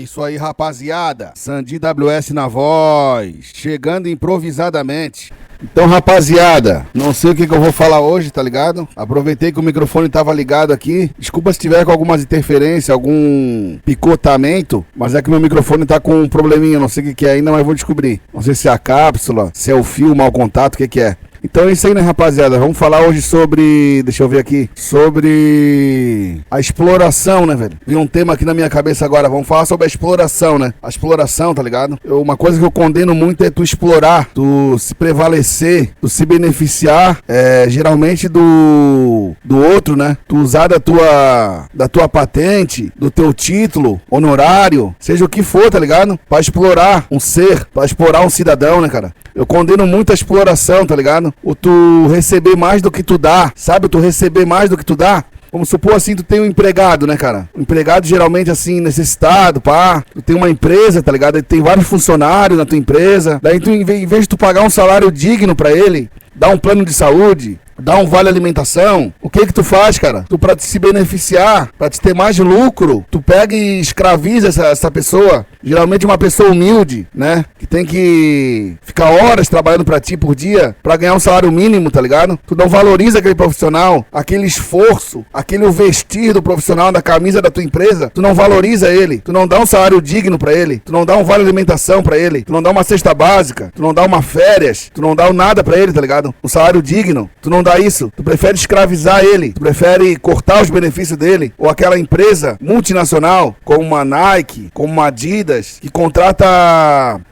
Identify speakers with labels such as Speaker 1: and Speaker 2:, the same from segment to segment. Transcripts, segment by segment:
Speaker 1: isso aí, rapaziada. Sandy WS na voz, chegando improvisadamente. Então, rapaziada, não sei o que eu vou falar hoje, tá ligado? Aproveitei que o microfone tava ligado aqui. Desculpa se tiver com algumas interferências, algum picotamento, mas é que meu microfone tá com um probleminha, não sei o que é ainda, mas vou descobrir. Não sei se é a cápsula, se é o fio, mau contato, o que é. Então é isso aí, né, rapaziada? Vamos falar hoje sobre... Deixa eu ver aqui. Sobre a exploração, né, velho? Vi um tema aqui na minha cabeça agora. Vamos falar sobre a exploração, né? A exploração, tá ligado? Uma coisa que eu condeno muito é tu explorar, tu se prevalecer, tu se beneficiar, geralmente do outro, né? Tu usar da tua patente, do teu título, honorário, seja o que for, tá ligado? Pra explorar um ser, pra explorar um cidadão, né, cara? Eu condeno muito a exploração, tá ligado? O tu receber mais do que tu dá, sabe? Tu receber mais do que tu dá. Vamos supor assim, tu tem um empregado, né, cara? Um empregado geralmente assim, necessitado, pá. Tu tem uma empresa, tá ligado? Tem vários funcionários na tua empresa. Daí tu, em vez de tu pagar um salário digno pra ele, dar um plano de saúde, dá um vale alimentação, o que tu faz, cara? Tu, pra te se beneficiar, pra te ter mais lucro, tu pega e escraviza essa pessoa, geralmente uma pessoa humilde, né? Que tem que ficar horas trabalhando pra ti por dia, pra ganhar um salário mínimo, tá ligado? Tu não valoriza aquele profissional, aquele esforço, aquele vestir do profissional, da camisa da tua empresa, tu não valoriza ele, tu não dá um salário digno pra ele, tu não dá um vale alimentação pra ele, tu não dá uma cesta básica, tu não dá uma férias, tu não dá nada pra ele, tá ligado? Um salário digno, tu não dá isso, tu prefere escravizar ele, tu prefere cortar os benefícios dele, ou aquela empresa multinacional, como uma Nike, como uma Adidas, que contrata,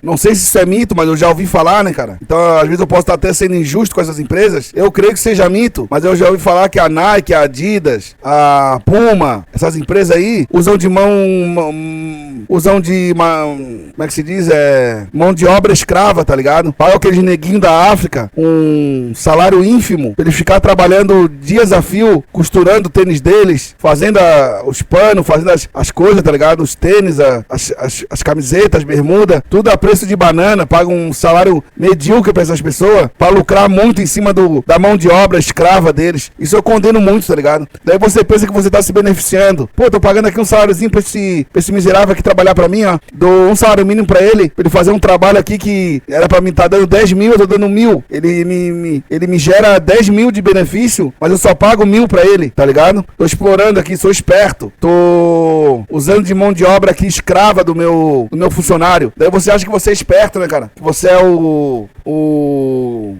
Speaker 1: não sei se isso é mito, mas eu já ouvi falar, né, cara? Então, às vezes eu posso estar até sendo injusto com essas empresas, eu creio que seja mito, mas eu já ouvi falar que a Nike, a Adidas, a Puma, essas empresas aí, usam de como é que se diz? Mão de obra escrava, tá ligado? Paga aqueles neguinhos da África um salário ínfimo, pra eles ficar trabalhando dias a fio, costurando o tênis deles, fazendo os panos, fazendo as coisas, tá ligado? Os tênis, as camisetas, bermuda, tudo a preço de banana, paga um salário medíocre pra essas pessoas, pra lucrar muito em cima da mão de obra escrava deles. Isso eu condeno muito, tá ligado? Daí você pensa que você tá se beneficiando. Pô, tô pagando aqui um saláriozinho pra esse miserável aqui trabalhar pra mim, ó. Dou um salário mínimo pra ele fazer um trabalho aqui que era pra mim tá dando 10 mil, eu tô dando 1.000. Ele me gera 10 mil de benefício, mas eu só pago 1.000 pra ele, tá ligado? Tô explorando aqui, sou esperto. Tô usando de mão de obra aqui escrava do meu funcionário. Daí você acha que você é esperto, né, cara? Que você é o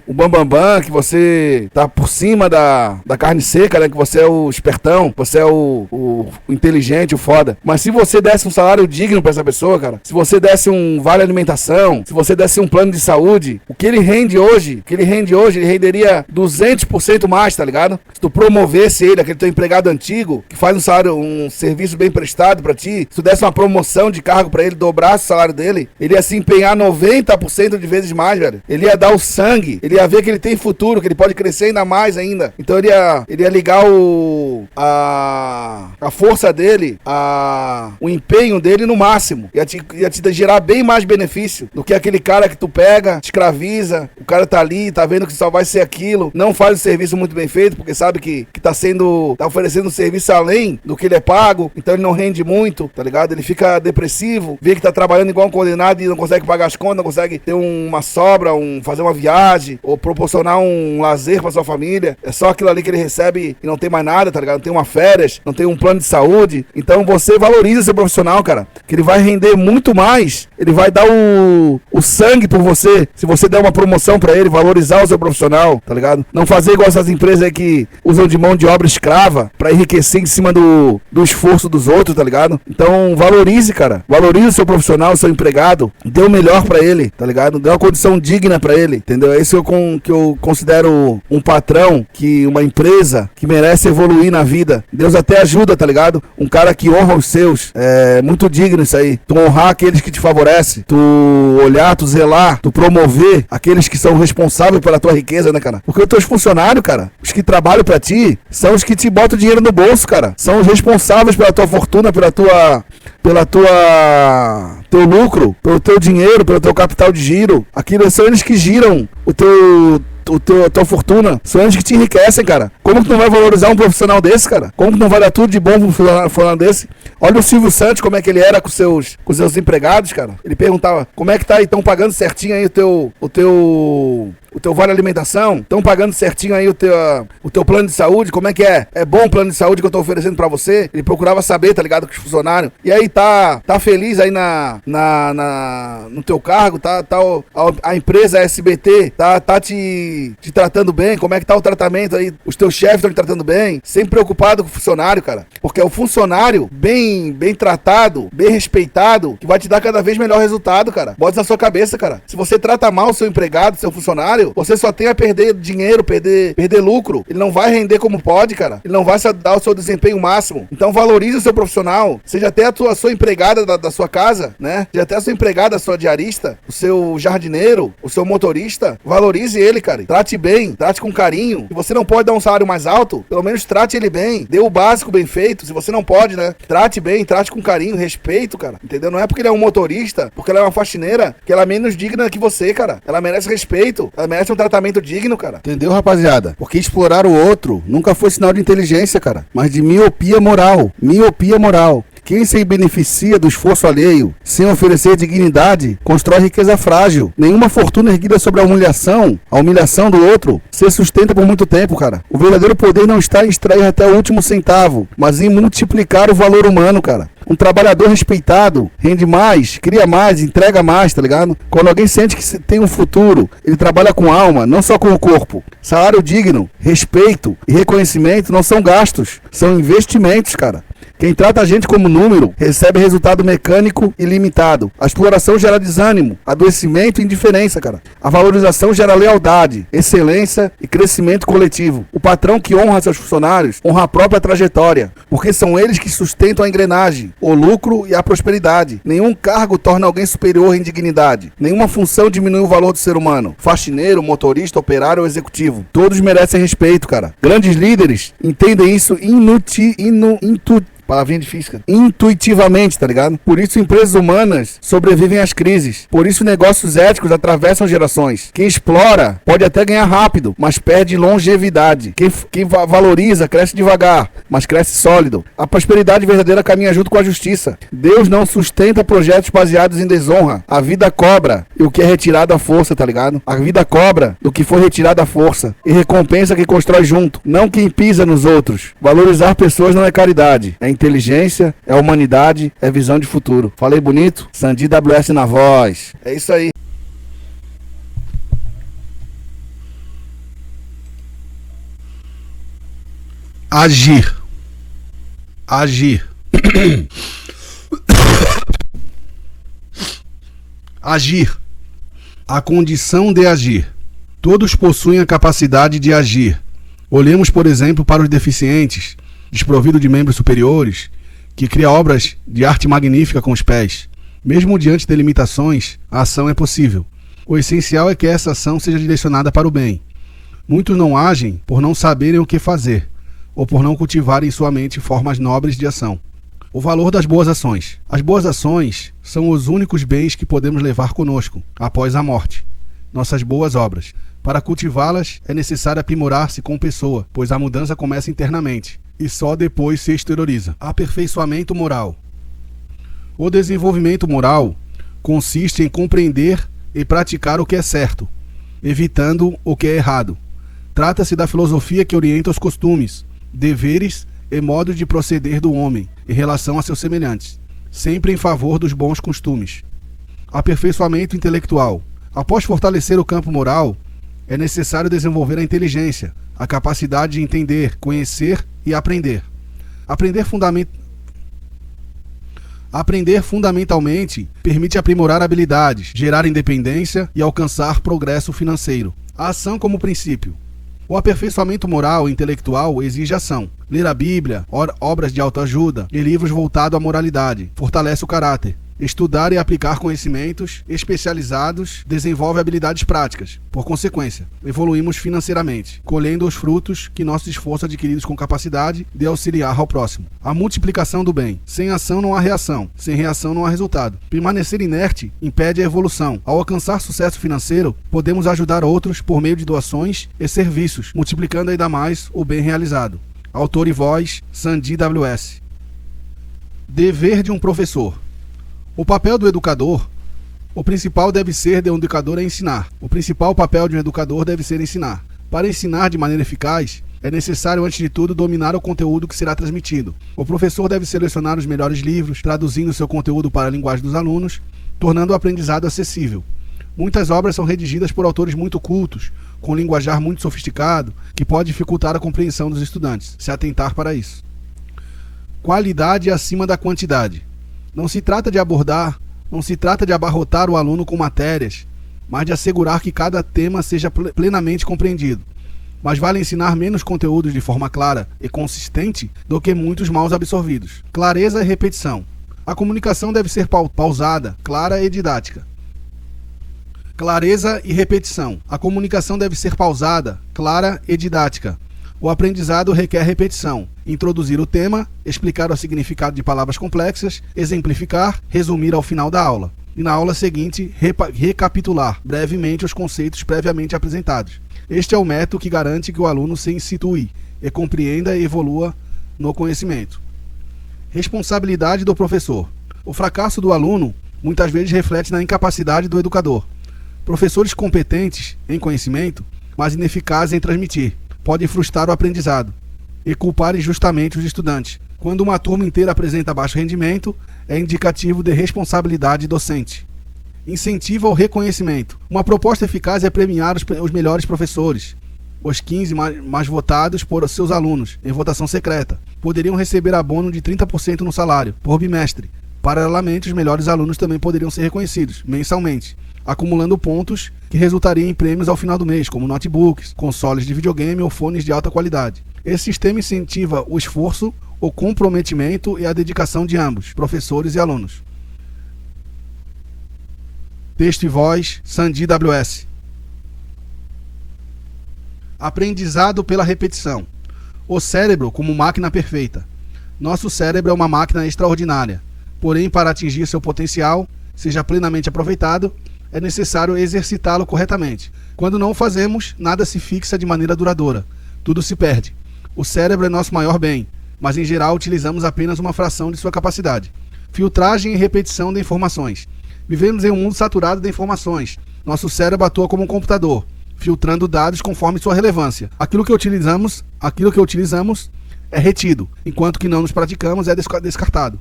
Speaker 1: bambambam, que você tá por cima da carne seca, né? Que você é o espertão, você é o inteligente, o foda. Mas se você desse um salário digno pra essa pessoa, cara, se você desse um vale alimentação, se você desse um plano de saúde, o que ele rende hoje, ele renderia 200% mais, tá ligado? Se tu promovesse ele, aquele teu empregado antigo, que faz um serviço bem prestado pra ti, se tu desse uma promoção de cargo pra ele, dobrasse o salário dele, ele ia se empenhar 90% de vezes mais, velho. Ele ia dar o sangue, ele ia ver que ele tem futuro, que ele pode crescer ainda mais ainda. Então ele ia ligar a força dele, o empenho dele no máximo. Ia te gerar bem mais benefício do que aquele cara que tu pega, te escraviza, o cara tá ali, tá vendo que só vai ser aquilo, não faz o serviço muito bem feito, porque sabe que tá oferecendo um serviço além do que ele é pago, então ele não rende muito, tá ligado? Ele fica depressivo, vê que tá trabalhando igual um condenado e não consegue pagar as contas, não consegue ter uma sobra, fazer uma viagem, ou proporcionar um lazer pra sua família. É só aquilo ali que ele recebe e não tem mais nada, tá ligado? Não tem uma férias, não tem um plano de saúde. Então você valoriza seu profissional, cara, que ele vai render muito mais, ele vai dar o sangue por você, se você der uma promoção pra ele, valorizar o seu profissional, tá ligado? Não fazer igual essas empresas aí que usam de mão de obra escrava pra enriquecer em cima do esforço dos outros, tá ligado? Então valorize, cara, valorize o seu profissional, o seu empregado, dê o melhor pra ele, tá ligado? Dê uma condição digna pra ele, entendeu? É isso que eu considero um patrão, uma empresa que merece evoluir na vida. Deus até ajuda, tá ligado? Um cara que honra os seus, é muito digno isso aí. Tu honrar aqueles que te favorecem, tu olhar, tu zelar, tu promover aqueles que são responsáveis pela tua riqueza, né, cara? Porque os teus funcionários, cara, os que trabalham pra ti, são os que te botam dinheiro no bolso, cara. São os responsáveis pela tua fortuna, teu lucro, pelo teu dinheiro, pelo teu capital de giro. Aquilo são eles que giram a tua fortuna. São eles que te enriquecem, cara. Como que não vai valorizar um profissional desse, cara? Como que não vai dar tudo de bom pra um fulano desse? Olha o Silvio Santos, como é que ele era com seus empregados, cara. Ele perguntava, como é que tá aí? Estão pagando certinho aí o teu vale alimentação? Estão pagando certinho aí o teu plano de saúde? Como é que é? É bom o plano de saúde que eu tô oferecendo pra você? Ele procurava saber, tá ligado, com os funcionários. E aí, tá feliz aí no teu cargo? A empresa SBT tá te tratando bem? Como é que tá o tratamento aí? Os teus chefes estão te tratando bem? Sempre preocupado com o funcionário, cara. Porque é o funcionário bem tratado, bem respeitado, que vai te dar cada vez melhor resultado, cara. Bota na sua cabeça, cara. Se você trata mal o seu empregado, seu funcionário, você só tem a perder dinheiro, perder lucro. Ele não vai render como pode, cara. Ele não vai dar o seu desempenho máximo. Então valorize o seu profissional. Seja até a sua empregada da sua casa, né? Seja até a sua empregada, a sua diarista, o seu jardineiro, o seu motorista. Valorize ele, cara. Trate bem, trate com carinho. Se você não pode dar um salário mais alto, pelo menos trate ele bem. Dê o básico bem feito. Se você não pode, né? Trate bem, trate com carinho, respeito, cara. Entendeu? Não é porque ele é um motorista, porque ela é uma faxineira, que ela é menos digna que você, cara. Ela merece respeito. Ela merece um tratamento digno, cara. Entendeu, rapaziada? Porque explorar o outro nunca foi sinal de inteligência, cara, mas de miopia moral. Miopia moral. Quem se beneficia do esforço alheio, sem oferecer dignidade, constrói riqueza frágil. Nenhuma fortuna erguida sobre a humilhação do outro, se sustenta por muito tempo, cara. O verdadeiro poder não está em extrair até o último centavo, mas em multiplicar o valor humano, cara. Um trabalhador respeitado rende mais, cria mais, entrega mais, tá ligado? Quando alguém sente que tem um futuro, ele trabalha com alma, não só com o corpo. Salário digno, respeito e reconhecimento não são gastos, são investimentos, cara. Quem trata a gente como número, recebe resultado mecânico e limitado. A exploração gera desânimo, adoecimento e indiferença, cara. A valorização gera lealdade, excelência e crescimento coletivo. O patrão que honra seus funcionários, honra a própria trajetória, porque são eles que sustentam a engrenagem, o lucro e a prosperidade. Nenhum cargo torna alguém superior em dignidade. Nenhuma função diminui o valor do ser humano. Faxineiro, motorista, operário ou executivo. Todos merecem respeito, cara. Grandes líderes entendem isso palavrinha difícil, cara. Intuitivamente, tá ligado? Por isso empresas humanas sobrevivem às crises. Por isso negócios éticos atravessam gerações. Quem explora pode até ganhar rápido, mas perde longevidade. Quem valoriza cresce devagar, mas cresce sólido. A prosperidade verdadeira caminha junto com a justiça. Deus não sustenta projetos baseados em desonra. A vida cobra e o que é retirado à força, tá ligado? A vida cobra do que foi retirado à força e recompensa quem constrói junto, não quem pisa nos outros. Valorizar pessoas não é caridade, é inteligência, é humanidade, é visão de futuro. Falei bonito? Sandi WS na voz. É isso aí.
Speaker 2: Agir. Agir. Agir. A condição de agir. Todos possuem a capacidade de agir. Olhemos, por exemplo, para os deficientes, desprovido de membros superiores, que cria obras de arte magnífica com os pés. Mesmo diante de limitações, a ação é possível. O essencial é que essa ação seja direcionada para o bem. Muitos não agem por não saberem o que fazer, ou por não cultivarem em sua mente formas nobres de ação. O valor das boas ações. As boas ações são os únicos bens que podemos levar conosco após a morte. Nossas boas obras. Para cultivá-las, é necessário aprimorar-se com pessoa, pois a mudança começa internamente e só depois se exterioriza. Aperfeiçoamento moral. O desenvolvimento moral consiste em compreender e praticar o que é certo, evitando o que é errado. Trata-se da filosofia que orienta os costumes, deveres e modos de proceder do homem em relação a seus semelhantes, sempre em favor dos bons costumes. Aperfeiçoamento intelectual. Após fortalecer o campo moral, é necessário desenvolver a inteligência, a capacidade de entender, conhecer e aprender. Aprender fundamentalmente permite aprimorar habilidades, gerar independência e alcançar progresso financeiro. A ação como princípio. O aperfeiçoamento moral e intelectual exige ação. Ler a Bíblia, obras de autoajuda e livros voltados à moralidade fortalece o caráter. Estudar e aplicar conhecimentos especializados desenvolve habilidades práticas. Por consequência, evoluímos financeiramente, colhendo os frutos que nossos esforços adquiridos com capacidade de auxiliar ao próximo. A multiplicação do bem. Sem ação não há reação. Sem reação não há resultado. Permanecer inerte impede a evolução. Ao alcançar sucesso financeiro, podemos ajudar outros por meio de doações e serviços, multiplicando ainda mais o bem realizado. Autor e voz, Sandy WS. Dever de um professor. O papel do educador, o principal deve ser de um educador é ensinar. O principal papel de um educador deve ser ensinar. Para ensinar de maneira eficaz, é necessário, antes de tudo, dominar o conteúdo que será transmitido. O professor deve selecionar os melhores livros, traduzindo seu conteúdo para a linguagem dos alunos, tornando o aprendizado acessível. Muitas obras são redigidas por autores muito cultos, com linguajar muito sofisticado, que pode dificultar a compreensão dos estudantes, se atentar para isso. Qualidade acima da quantidade. Não se trata de abarrotar o aluno com matérias, mas de assegurar que cada tema seja plenamente compreendido. Mas vale ensinar menos conteúdos de forma clara e consistente do que muitos mal absorvidos. Clareza e repetição. A comunicação deve ser pausada, clara e didática. Clareza e repetição. A comunicação deve ser pausada, clara e didática. O aprendizado requer repetição, introduzir o tema, explicar o significado de palavras complexas, exemplificar, resumir ao final da aula. E na aula seguinte, recapitular brevemente os conceitos previamente apresentados. Este é o método que garante que o aluno se situe e compreenda e evolua no conhecimento. Responsabilidade do professor. O fracasso do aluno muitas vezes reflete na incapacidade do educador. Professores competentes em conhecimento, mas ineficazes em transmitir, podem frustrar o aprendizado e culpar injustamente os estudantes. Quando uma turma inteira apresenta baixo rendimento, é indicativo de responsabilidade docente. Incentivo ao reconhecimento. Uma proposta eficaz é premiar os melhores professores. Os 15 mais votados por seus alunos, em votação secreta, poderiam receber abono de 30% no salário, por bimestre. Paralelamente, os melhores alunos também poderiam ser reconhecidos, mensalmente, acumulando pontos que resultariam em prêmios ao final do mês, como notebooks, consoles de videogame ou fones de alta qualidade. Esse sistema incentiva o esforço, o comprometimento e a dedicação de ambos, professores e alunos. Texto e voz, Sandy WS. Aprendizado pela repetição. O cérebro como máquina perfeita. Nosso cérebro é uma máquina extraordinária. Porém, para atingir seu potencial, seja plenamente aproveitado, é necessário exercitá-lo corretamente. Quando não o fazemos, nada se fixa de maneira duradoura. Tudo se perde. O cérebro é nosso maior bem, mas em geral utilizamos apenas uma fração de sua capacidade. Filtragem e repetição de informações. Vivemos em um mundo saturado de informações. Nosso cérebro atua como um computador, filtrando dados conforme sua relevância. Aquilo que utilizamos é retido, enquanto que não nos praticamos é descartado.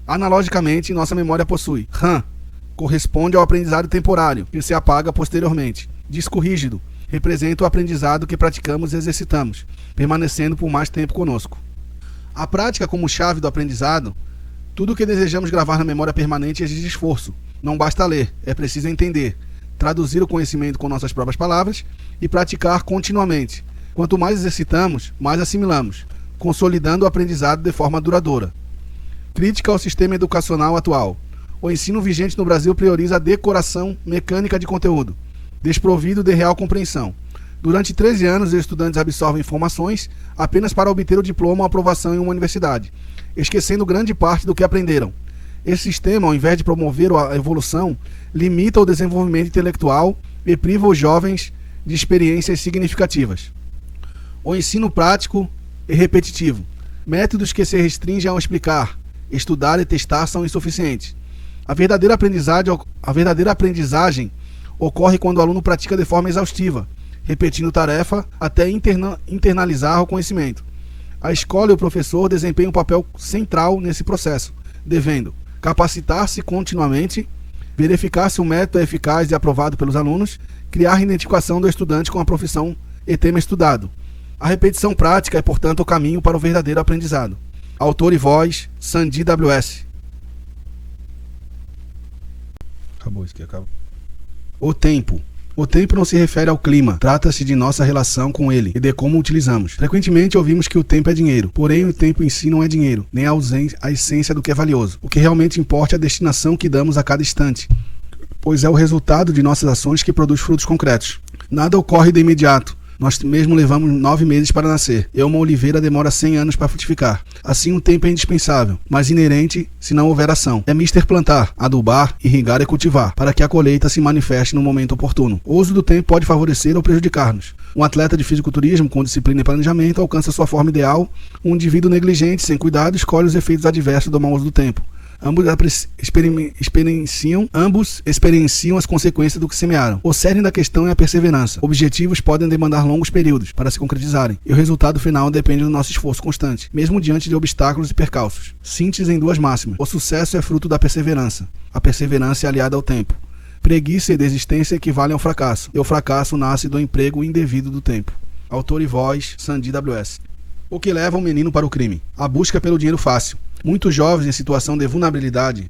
Speaker 2: Analogicamente, nossa memória possui RAM, corresponde ao aprendizado temporário, que se apaga posteriormente. Disco rígido representa o aprendizado que praticamos e exercitamos, permanecendo por mais tempo conosco. A prática como chave do aprendizado. Tudo o que desejamos gravar na memória permanente exige esforço. Não basta ler, é preciso entender, traduzir o conhecimento com nossas próprias palavras e praticar continuamente. Quanto mais exercitamos, mais assimilamos, consolidando o aprendizado de forma duradoura. Crítica ao sistema educacional atual. O ensino vigente no Brasil prioriza a decoração mecânica de conteúdo, desprovido de real compreensão. Durante 13 anos, os estudantes absorvem informações apenas para obter o diploma ou aprovação em uma universidade, esquecendo grande parte do que aprenderam. Esse sistema, ao invés de promover a evolução, limita o desenvolvimento intelectual e priva os jovens de experiências significativas. O ensino prático e repetitivo. Métodos que se restringem ao explicar, estudar e testar são insuficientes. A verdadeira aprendizagem ocorre quando o aluno pratica de forma exaustiva, repetindo tarefa até internalizar o conhecimento. A escola e o professor desempenham um papel central nesse processo, devendo capacitar-se continuamente, verificar se o método é eficaz e aprovado pelos alunos, criar identificação do estudante com a profissão e tema estudado. A repetição prática é, portanto, o caminho para o verdadeiro aprendizado. Autor e voz, Sandy WS.
Speaker 1: Acabou isso aqui, acabou.
Speaker 2: O tempo. O tempo não se refere ao clima, trata-se de nossa relação com ele e de como o utilizamos. Frequentemente ouvimos que o tempo é dinheiro, porém o tempo em si não é dinheiro, nem a essência do que é valioso. O que realmente importa é a destinação que damos a cada instante, pois é o resultado de nossas ações que produz frutos concretos. Nada ocorre de imediato. Nós mesmo levamos 9 meses para nascer, e uma oliveira demora 100 anos para frutificar. Assim, o tempo é indispensável, mas inerente se não houver ação. É mister plantar, adubar, irrigar e cultivar, para que a colheita se manifeste no momento oportuno. O uso do tempo pode favorecer ou prejudicar-nos. Um atleta de fisiculturismo com disciplina e planejamento alcança sua forma ideal. Um indivíduo negligente, sem cuidado, escolhe os efeitos adversos do mau uso do tempo. Ambos experienciam as consequências do que semearam. O cerne da questão é a perseverança. Objetivos podem demandar longos períodos para se concretizarem, e o resultado final depende do nosso esforço constante, mesmo diante de obstáculos e percalços. Síntese em 2 máximas. O sucesso é fruto da perseverança. A perseverança é aliada ao tempo. Preguiça e desistência equivalem ao fracasso, e o fracasso nasce do emprego indevido do tempo. Autor e voz, Sandy WS. O que leva um menino para o crime? A busca pelo dinheiro fácil. Muitos jovens em situação de vulnerabilidade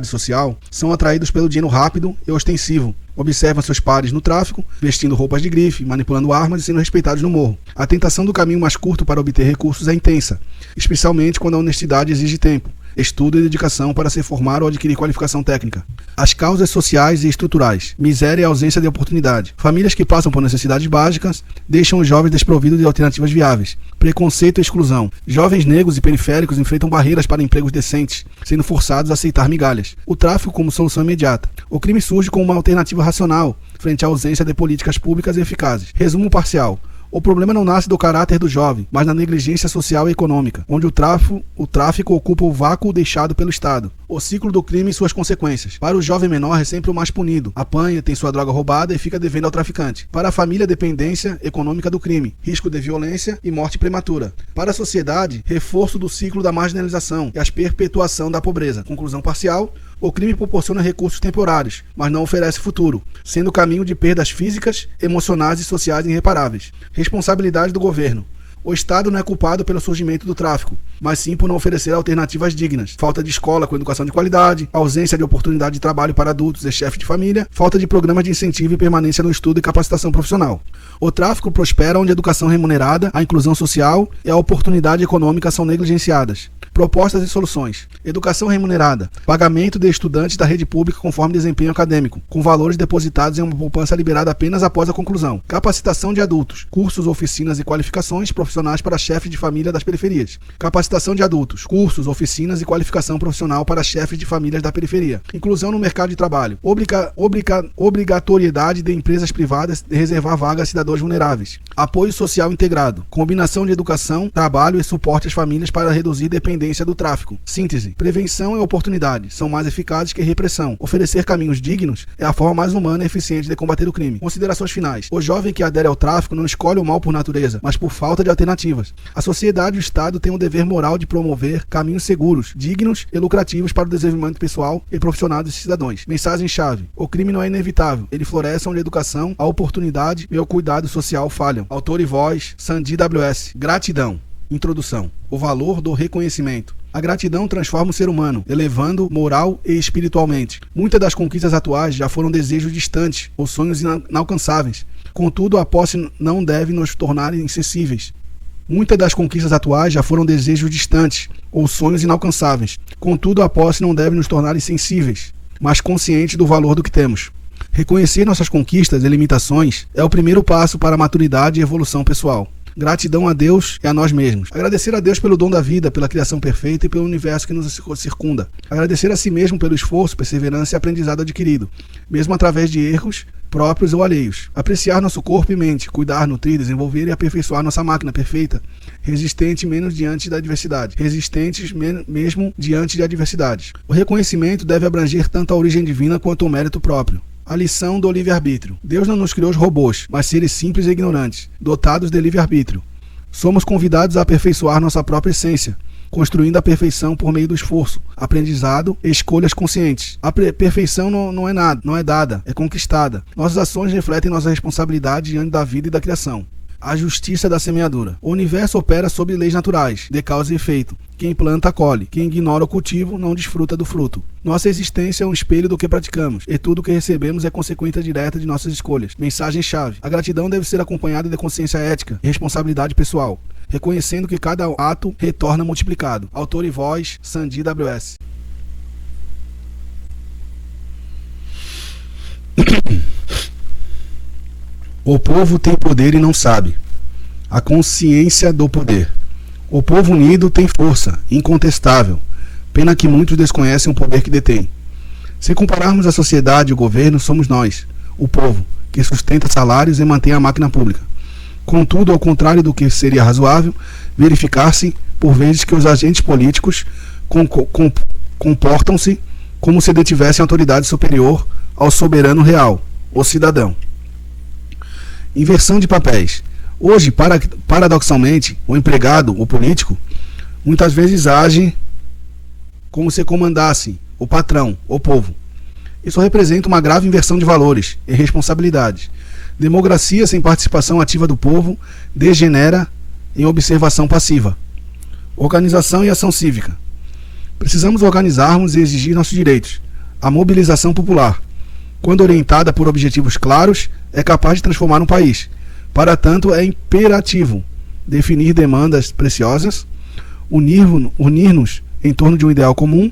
Speaker 2: social são atraídos pelo dinheiro rápido e ostensivo. Observam seus pares no tráfico, vestindo roupas de grife, manipulando armas e sendo respeitados no morro. A tentação do caminho mais curto para obter recursos é intensa, especialmente quando a honestidade exige tempo, estudo e dedicação para se formar ou adquirir qualificação técnica. As causas sociais e estruturais: miséria e ausência de oportunidade. Famílias que passam por necessidades básicas deixam os jovens desprovidos de alternativas viáveis. Preconceito e exclusão. Jovens negros e periféricos enfrentam barreiras para empregos decentes, sendo forçados a aceitar migalhas. O tráfico como solução imediata. O crime surge como uma alternativa racional frente à ausência de políticas públicas eficazes. Resumo parcial. O problema não nasce do caráter do jovem, mas na negligência social e econômica, onde o tráfico ocupa o vácuo deixado pelo Estado. O ciclo do crime e suas consequências. Para o jovem menor é sempre o mais punido. Apanha, tem sua droga roubada e fica devendo ao traficante. Para a família, dependência econômica do crime, risco de violência e morte prematura. Para a sociedade, reforço do ciclo da marginalização e a perpetuação da pobreza. Conclusão parcial. O crime proporciona recursos temporários, mas não oferece futuro, sendo caminho de perdas físicas, emocionais e sociais irreparáveis. Responsabilidade do governo. O Estado não é culpado pelo surgimento do tráfico, mas sim por não oferecer alternativas dignas. Falta de escola com educação de qualidade, ausência de oportunidade de trabalho para adultos e chefes de família, falta de programas de incentivo e permanência no estudo e capacitação profissional. O tráfico prospera onde a educação remunerada, a inclusão social e a oportunidade econômica são negligenciadas. Propostas e soluções. Educação remunerada. Pagamento de estudantes da rede pública conforme desempenho acadêmico, com valores depositados em uma poupança liberada apenas após a conclusão. Capacitação de adultos. Cursos, oficinas e qualificações profissionais para chefes de família das periferias. Capacitação de adultos. Cursos, oficinas e qualificação profissional para chefes de famílias da periferia. Inclusão no mercado de trabalho. Obrigatoriedade de empresas privadas de reservar vagas a cidadãos vulneráveis. Apoio social integrado. Combinação de educação, trabalho e suporte às famílias para reduzir dependência do tráfico. Síntese. Prevenção e oportunidade são mais eficazes que repressão. Oferecer caminhos dignos é a forma mais humana e eficiente de combater o crime. Considerações finais. O jovem que adere ao tráfico não escolhe o mal por natureza, mas por falta de alternativas. A sociedade e o Estado têm o dever moral de promover caminhos seguros, dignos e lucrativos para o desenvolvimento pessoal e profissional dos cidadãos. Mensagem-chave. O crime não é inevitável. Ele floresce onde a educação, a oportunidade e o cuidado social falham. Autor e voz, Sandy WS. Gratidão. Introdução. O valor do reconhecimento. A gratidão transforma o ser humano, elevando moral e espiritualmente. Muitas das conquistas atuais já foram desejos distantes ou sonhos inalcançáveis. Contudo, a posse não deve nos tornar insensíveis. Muitas das conquistas atuais já foram desejos distantes ou sonhos inalcançáveis. Contudo, a posse não deve nos tornar insensíveis, mas conscientes do valor do que temos. Reconhecer nossas conquistas e limitações é o primeiro passo para a maturidade e evolução pessoal. Gratidão a Deus e a nós mesmos. Agradecer a Deus pelo dom da vida, pela criação perfeita e pelo universo que nos circunda. Agradecer a si mesmo pelo esforço, perseverança e aprendizado adquirido, mesmo através de erros próprios ou alheios. Apreciar nosso corpo e mente, cuidar, nutrir, desenvolver e aperfeiçoar nossa máquina perfeita, resistente menos diante da adversidade, resistentes mesmo diante de adversidades. O reconhecimento deve abranger tanto a origem divina quanto o mérito próprio. A lição do livre-arbítrio. Deus não nos criou os robôs, mas seres simples e ignorantes, dotados de livre-arbítrio. Somos convidados a aperfeiçoar nossa própria essência, construindo a perfeição por meio do esforço, aprendizado e escolhas conscientes. A perfeição não é dada, é conquistada. Nossas ações refletem nossa responsabilidade diante da vida e da criação. A justiça da semeadura. O universo opera sob leis naturais, de causa e efeito. Quem planta, colhe. Quem ignora o cultivo, não desfruta do fruto. Nossa existência é um espelho do que praticamos, e tudo o que recebemos é consequência direta de nossas escolhas. Mensagem-chave. A gratidão deve ser acompanhada de consciência ética e responsabilidade pessoal, reconhecendo que cada ato retorna multiplicado. Autor e voz, Sandy WS. O povo tem poder e não sabe. A consciência do poder. O povo unido tem força, incontestável. Pena que muitos desconhecem o poder que detém. Se compararmos a sociedade e o governo, somos nós, o povo, que sustenta salários e mantém a máquina pública. Contudo, ao contrário do que seria razoável, verificar-se, por vezes, que os agentes políticos comportam-se como se detivessem autoridade superior ao soberano real, o cidadão. Inversão de papéis. Hoje, paradoxalmente, o empregado, o político, muitas vezes age como se comandasse o patrão, o povo. Isso representa uma grave inversão de valores e responsabilidades. Democracia sem participação ativa do povo degenera em observação passiva. Organização e ação cívica. Precisamos organizarmos e exigir nossos direitos. A mobilização popular, quando orientada por objetivos claros, é capaz de transformar um país. Para tanto, é imperativo definir demandas preciosas, unir-nos em torno de um ideal comum,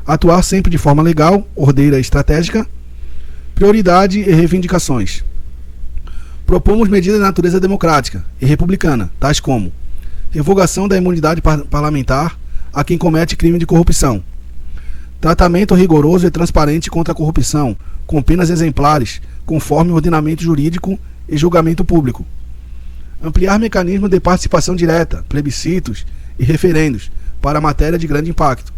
Speaker 2: atuar sempre de forma legal, ordeira e estratégica, prioridade e reivindicações. Propomos medidas de natureza democrática e republicana, tais como revogação da imunidade parlamentar a quem comete crime de corrupção, tratamento rigoroso e transparente contra a corrupção, com penas exemplares, conforme o ordenamento jurídico e julgamento público. Ampliar mecanismos de participação direta, plebiscitos e referendos para matéria de grande impacto.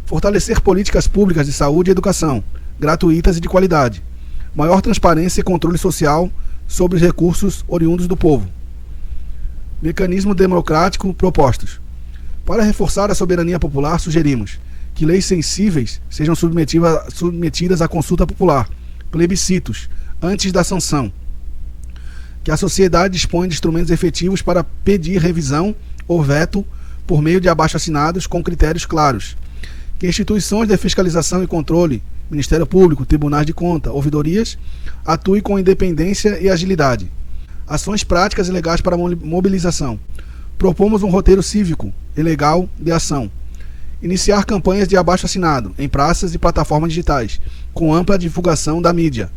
Speaker 2: Fortalecer políticas públicas de saúde e educação, gratuitas e de qualidade. Maior transparência e controle social sobre os recursos oriundos do povo. Mecanismo democrático propostos. Para reforçar a soberania popular, sugerimos que leis sensíveis sejam submetidas à consulta popular, plebiscitos, antes da sanção. Que a sociedade disponha de instrumentos efetivos para pedir revisão ou veto por meio de abaixo-assinados com critérios claros. Que instituições de fiscalização e controle, Ministério Público, Tribunais de Conta, ouvidorias, atuem com independência e agilidade. Ações práticas e legais para mobilização. Propomos um roteiro cívico e legal de ação. Iniciar campanhas de abaixo-assinado em praças e plataformas digitais, com ampla divulgação da mídia.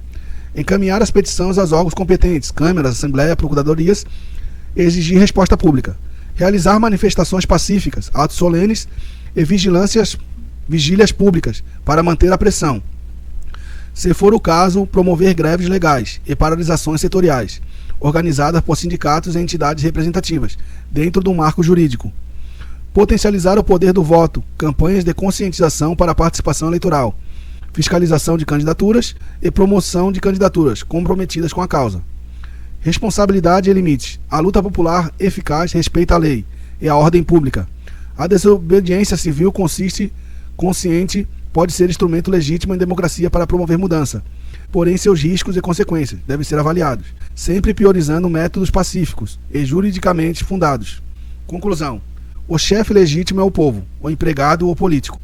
Speaker 2: Encaminhar as petições aos órgãos competentes, câmaras, assembleia, procuradorias, e exigir resposta pública. Realizar manifestações pacíficas, atos solenes e vigílias públicas para manter a pressão. Se for o caso, promover greves legais e paralisações setoriais, organizadas por sindicatos e entidades representativas, dentro do marco jurídico. Potencializar o poder do voto, campanhas de conscientização para a participação eleitoral, fiscalização de candidaturas e promoção de candidaturas comprometidas com a causa. Responsabilidade e limites. A luta popular eficaz respeita a lei e a ordem pública. A desobediência civil consciente pode ser instrumento legítimo em democracia para promover mudança, porém seus riscos e consequências devem ser avaliados, sempre priorizando métodos pacíficos e juridicamente fundados. Conclusão. O chefe legítimo é o povo, o empregado ou o político.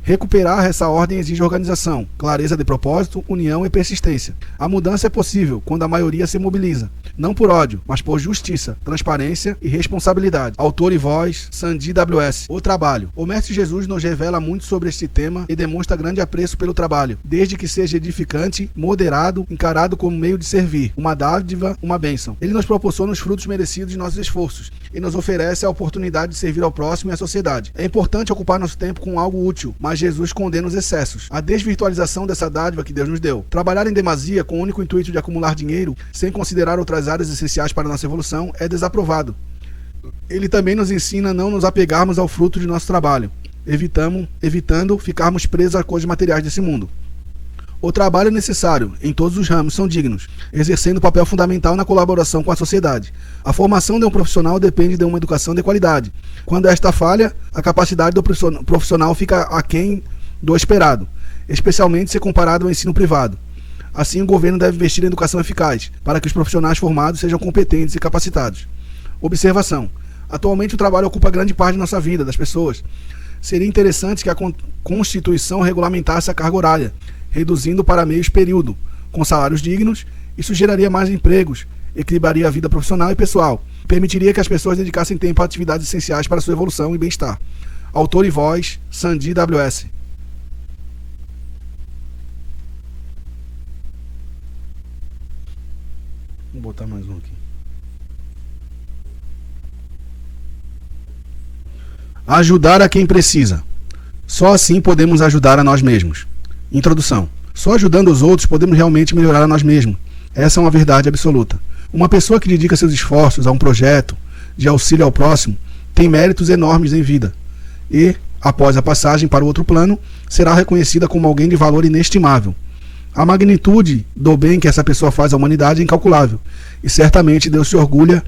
Speaker 2: Recuperar essa ordem exige organização, clareza de propósito, união e persistência. A mudança é possível quando a maioria se mobiliza, não por ódio, mas por justiça, transparência e responsabilidade. Autor e voz, Sandy WS. O trabalho. O Mestre Jesus nos revela muito sobre este tema e demonstra grande apreço pelo trabalho, desde que seja edificante, moderado, encarado como meio de servir, uma dádiva, uma bênção. Ele nos proporciona os frutos merecidos de nossos esforços e nos oferece a oportunidade de servir ao próximo e à sociedade. É importante ocupar nosso tempo com algo útil, mas Jesus condena os excessos, a desvirtualização dessa dádiva que Deus nos deu. Trabalhar em demasia com o único intuito de acumular dinheiro, sem considerar outras áreas essenciais para a nossa evolução, é desaprovado. Ele também nos ensina a não nos apegarmos ao fruto de nosso trabalho, evitando ficarmos presos a coisas materiais desse mundo. O trabalho é necessário, em todos os ramos são dignos, exercendo papel fundamental na colaboração com a sociedade. A formação de um profissional depende de uma educação de qualidade. Quando esta falha, a capacidade do profissional fica aquém do esperado, especialmente se comparado ao ensino privado. Assim, o governo deve investir em educação eficaz, para que os profissionais formados sejam competentes e capacitados. Observação. Atualmente o trabalho ocupa grande parte de nossa vida, das pessoas. Seria interessante que a Constituição regulamentasse a carga horária, reduzindo para meio período, com salários dignos. Isso geraria mais empregos, equilibraria a vida profissional e pessoal, permitiria que as pessoas dedicassem tempo a atividades essenciais para sua evolução e bem-estar. Autor e voz, Sandi WS. Vou botar mais um aqui. Ajudar a quem precisa. Só assim podemos ajudar a nós mesmos. Introdução. Só ajudando os outros podemos realmente melhorar a nós mesmos. Essa é uma verdade absoluta. Uma pessoa que dedica seus esforços a um projeto de auxílio ao próximo tem méritos enormes em vida e, após a passagem para o outro plano, será reconhecida como alguém de valor inestimável. A magnitude do bem que essa pessoa faz à humanidade é incalculável e certamente Deus se orgulha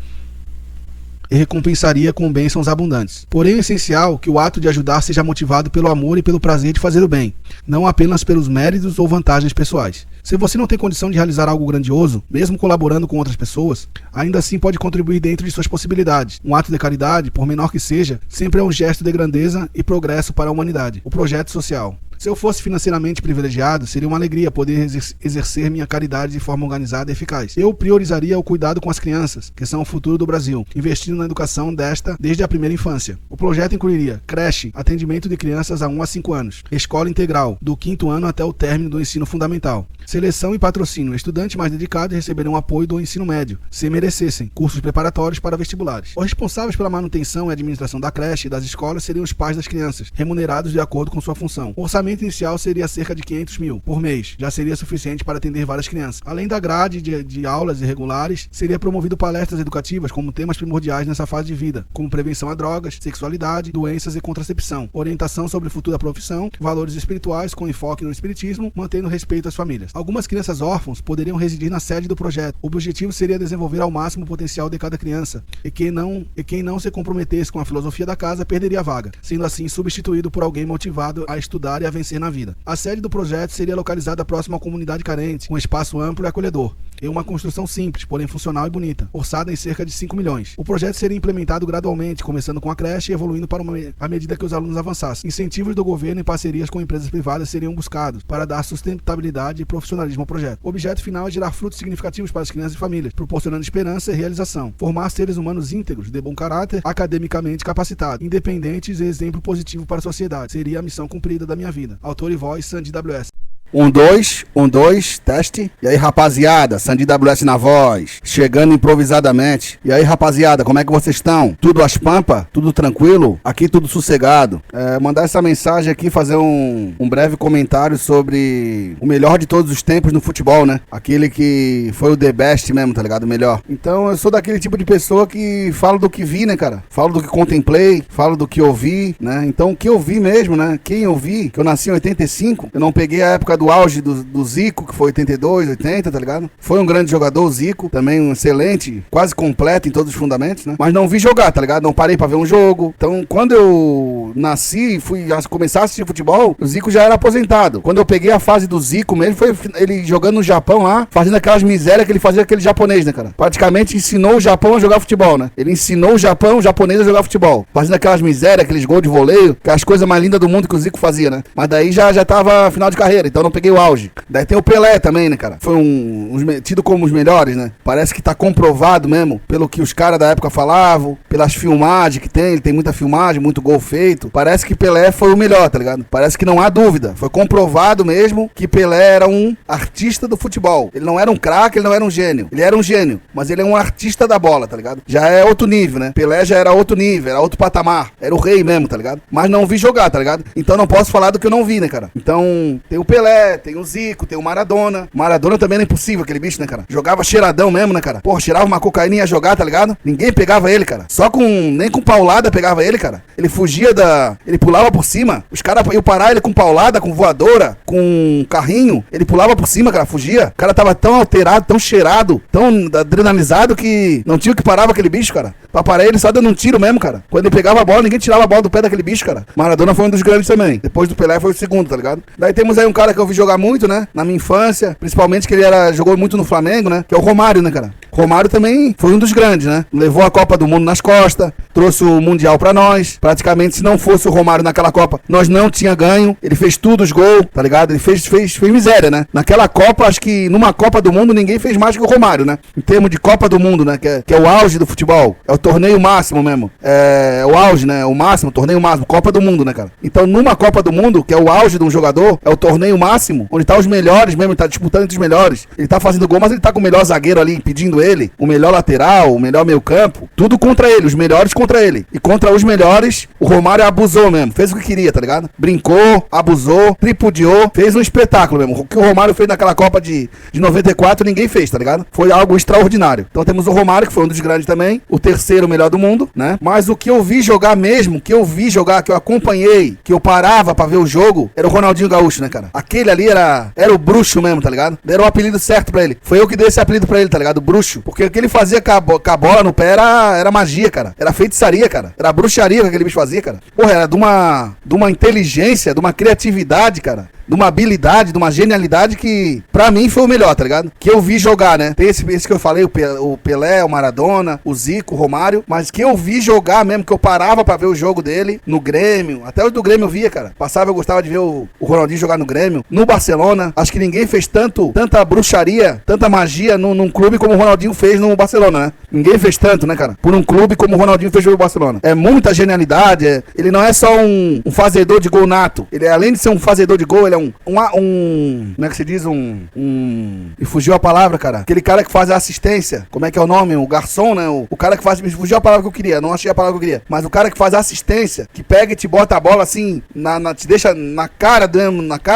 Speaker 2: e recompensaria com bênçãos abundantes. Porém, é essencial que o ato de ajudar seja motivado pelo amor e pelo prazer de fazer o bem, não apenas pelos méritos ou vantagens pessoais. Se você não tem condição de realizar algo grandioso, mesmo colaborando com outras pessoas, ainda assim pode contribuir dentro de suas possibilidades. Um ato de caridade, por menor que seja, sempre é um gesto de grandeza e progresso para a humanidade. O projeto social. Se eu fosse financeiramente privilegiado, seria uma alegria poder exercer minha caridade de forma organizada e eficaz. Eu priorizaria o cuidado com as crianças, que são o futuro do Brasil, investindo na educação desde a primeira infância. O projeto incluiria creche, atendimento de crianças a 1 a 5 anos, escola integral, do 5º ano até o término do ensino fundamental, seleção e patrocínio. Estudantes mais dedicados receberão apoio do ensino médio, se merecessem, cursos preparatórios para vestibulares. Os responsáveis pela manutenção e administração da creche e das escolas seriam os pais das crianças, remunerados de acordo com sua função. O orçamento inicial seria cerca de 500 mil por mês, já seria suficiente para atender várias crianças. Além da grade de aulas irregulares, seria promovido palestras educativas como temas primordiais nessa fase de vida, como prevenção a drogas, sexualidade, doenças e contracepção, orientação sobre o futuro da profissão, valores espirituais com enfoque no espiritismo, mantendo respeito às famílias. Algumas crianças órfãos poderiam residir na sede do projeto. O objetivo seria desenvolver ao máximo o potencial de cada criança, e quem não se comprometesse com a filosofia da casa perderia a vaga, sendo assim substituído por alguém motivado a estudar e a vencer na vida. A sede do projeto seria localizada próxima à comunidade carente, com espaço amplo e acolhedor, em uma construção simples, porém funcional e bonita, orçada em cerca de 5 milhões. O projeto seria implementado gradualmente, começando com a creche e evoluindo à medida que os alunos avançassem. Incentivos do governo e parcerias com empresas privadas seriam buscados para dar sustentabilidade e profissionalismo ao projeto. O objeto final é gerar frutos significativos para as crianças e famílias, proporcionando esperança e realização. Formar seres humanos íntegros, de bom caráter, academicamente capacitados, independentes e exemplo positivo para a sociedade. Seria a missão cumprida da minha vida. Autor e voz, Sandi WS.
Speaker 1: 1, 2, teste. E aí, rapaziada, Sandi WS na voz, chegando improvisadamente. E aí, rapaziada, como é que vocês estão? Tudo às pampas? Tudo tranquilo? Aqui tudo sossegado. Mandar essa mensagem aqui, fazer um breve comentário sobre o melhor de todos os tempos no futebol, né? Aquele que foi o the best mesmo, tá ligado? O melhor. Então, eu sou daquele tipo de pessoa que falo do que vi, né, cara? Falo do que contemplei, falo do que ouvi, né? Então, o que eu vi mesmo, né? Quem eu vi, que eu nasci em 85, eu não peguei a época do auge do Zico, que foi 82, 80, tá ligado? Foi um grande jogador, o Zico, também um excelente, quase completo em todos os fundamentos, né? Mas não vi jogar, tá ligado? Não parei pra ver um jogo. Então, quando eu nasci e fui começar a assistir futebol, o Zico já era aposentado. Quando eu peguei a fase do Zico mesmo, foi ele jogando no Japão lá, fazendo aquelas misérias que ele fazia aquele japonês, né, cara? Praticamente ensinou o Japão a jogar futebol, né? Ele ensinou o Japão, o japonês a jogar futebol. Fazendo aquelas misérias, aqueles gols de voleio, aquelas coisas mais lindas do mundo que o Zico fazia, né? Mas daí já tava final de carreira, então não peguei o auge. Daí tem o Pelé também, né, cara? Foi tido como os melhores, né? Parece que tá comprovado mesmo, pelo que os caras da época falavam, pelas filmagens que tem, ele tem muita filmagem, muito gol feito. Parece que Pelé foi o melhor, tá ligado? Parece que não há dúvida. Foi comprovado mesmo que Pelé era um artista do futebol. Ele não era um craque, ele não era um gênio. Ele era um gênio, mas ele é um artista da bola, tá ligado? Já é outro nível, né? Pelé já era outro nível, era outro patamar. Era o rei mesmo, tá ligado? Mas não vi jogar, tá ligado? Então não posso falar do que eu não vi, né, cara? Então, tem o Pelé, tem o Zico, tem o Maradona. Maradona também era impossível, aquele bicho, né, cara? Jogava cheiradão mesmo, né, cara? Porra, cheirava uma cocaína e ia jogar, tá ligado? Ninguém pegava ele, cara. Nem com paulada pegava ele, cara. Ele fugia ele pulava por cima. Os caras iam parar ele com paulada, com voadora, com carrinho. Ele pulava por cima, cara, fugia. O cara tava tão alterado, tão cheirado, tão adrenalizado que não tinha o que parava aquele bicho, cara. Pra parar ele só dando um tiro mesmo, cara. Quando ele pegava a bola, ninguém tirava a bola do pé daquele bicho, cara. Maradona foi um dos grandes também. Depois do Pelé foi o segundo, tá ligado? Daí temos aí um cara que eu vi jogar muito, né? Na minha infância, principalmente que ele jogou muito no Flamengo, né? Que é o Romário, né, cara? Romário também foi um dos grandes, né? Levou a Copa do Mundo nas costas, trouxe o Mundial pra nós. Praticamente, se não fosse o Romário naquela Copa, nós não tinha ganho. Ele fez tudo, os gols, tá ligado? Ele fez miséria, né? Naquela Copa, acho que numa Copa do Mundo, ninguém fez mais que o Romário, né? Em termos de Copa do Mundo, né? Que é o auge do futebol. É o torneio máximo mesmo. É o auge, né? O máximo, o torneio máximo. Copa do Mundo, né, cara? Então, numa Copa do Mundo, que é o auge de um jogador, é o torneio máximo, onde tá os melhores mesmo, ele tá disputando entre os melhores. Ele tá fazendo gol, mas ele tá com o melhor zagueiro ali, impedindo ele, o melhor lateral, o melhor meio campo, tudo contra ele, os melhores contra ele. E contra os melhores, o Romário abusou mesmo, fez o que queria, tá ligado? Brincou, abusou, tripudiou, fez um espetáculo mesmo. O que o Romário fez naquela Copa de 94, ninguém fez, tá ligado? Foi algo extraordinário. Então temos o Romário, que foi um dos grandes também, o terceiro melhor do mundo, né? Mas o que eu vi jogar mesmo, que eu acompanhei, que eu parava pra ver o jogo, era o Ronaldinho Gaúcho, né, cara? Aquele ali era o bruxo mesmo, tá ligado? Deram o apelido certo pra ele. Foi eu que dei esse apelido pra ele, tá ligado? O bruxo. Porque o que ele fazia com a bola no pé era magia, cara. Era feitiçaria, cara. Era bruxaria que aquele bicho fazia, cara. Porra, era de uma inteligência, de uma criatividade, cara. De uma habilidade, de uma genialidade que, pra mim, foi o melhor, tá ligado? Que eu vi jogar, né? Tem esse que eu falei, o Pelé, o Maradona, o Zico, o Romário, mas que eu vi jogar mesmo, que eu parava pra ver o jogo dele no Grêmio. Até o do Grêmio eu via, cara. Passava, eu gostava de ver o Ronaldinho jogar no Grêmio. No Barcelona, acho que ninguém fez tanta bruxaria, tanta magia num clube como o Ronaldinho fez no Barcelona, né? Ninguém fez tanto, né, cara? Por um clube como o Ronaldinho fez no Barcelona. É muita genialidade, ele não é só um fazedor de gol nato. Ele, além de ser um fazedor de gol, ele é como é que se diz? Me fugiu a palavra, cara. Aquele cara que faz a assistência. Como é que é o nome? O garçom, né? O cara que faz... Me fugiu a palavra que eu queria. Não achei a palavra que eu queria. Mas o cara que faz a assistência, que pega e te bota a bola assim, te deixa na cara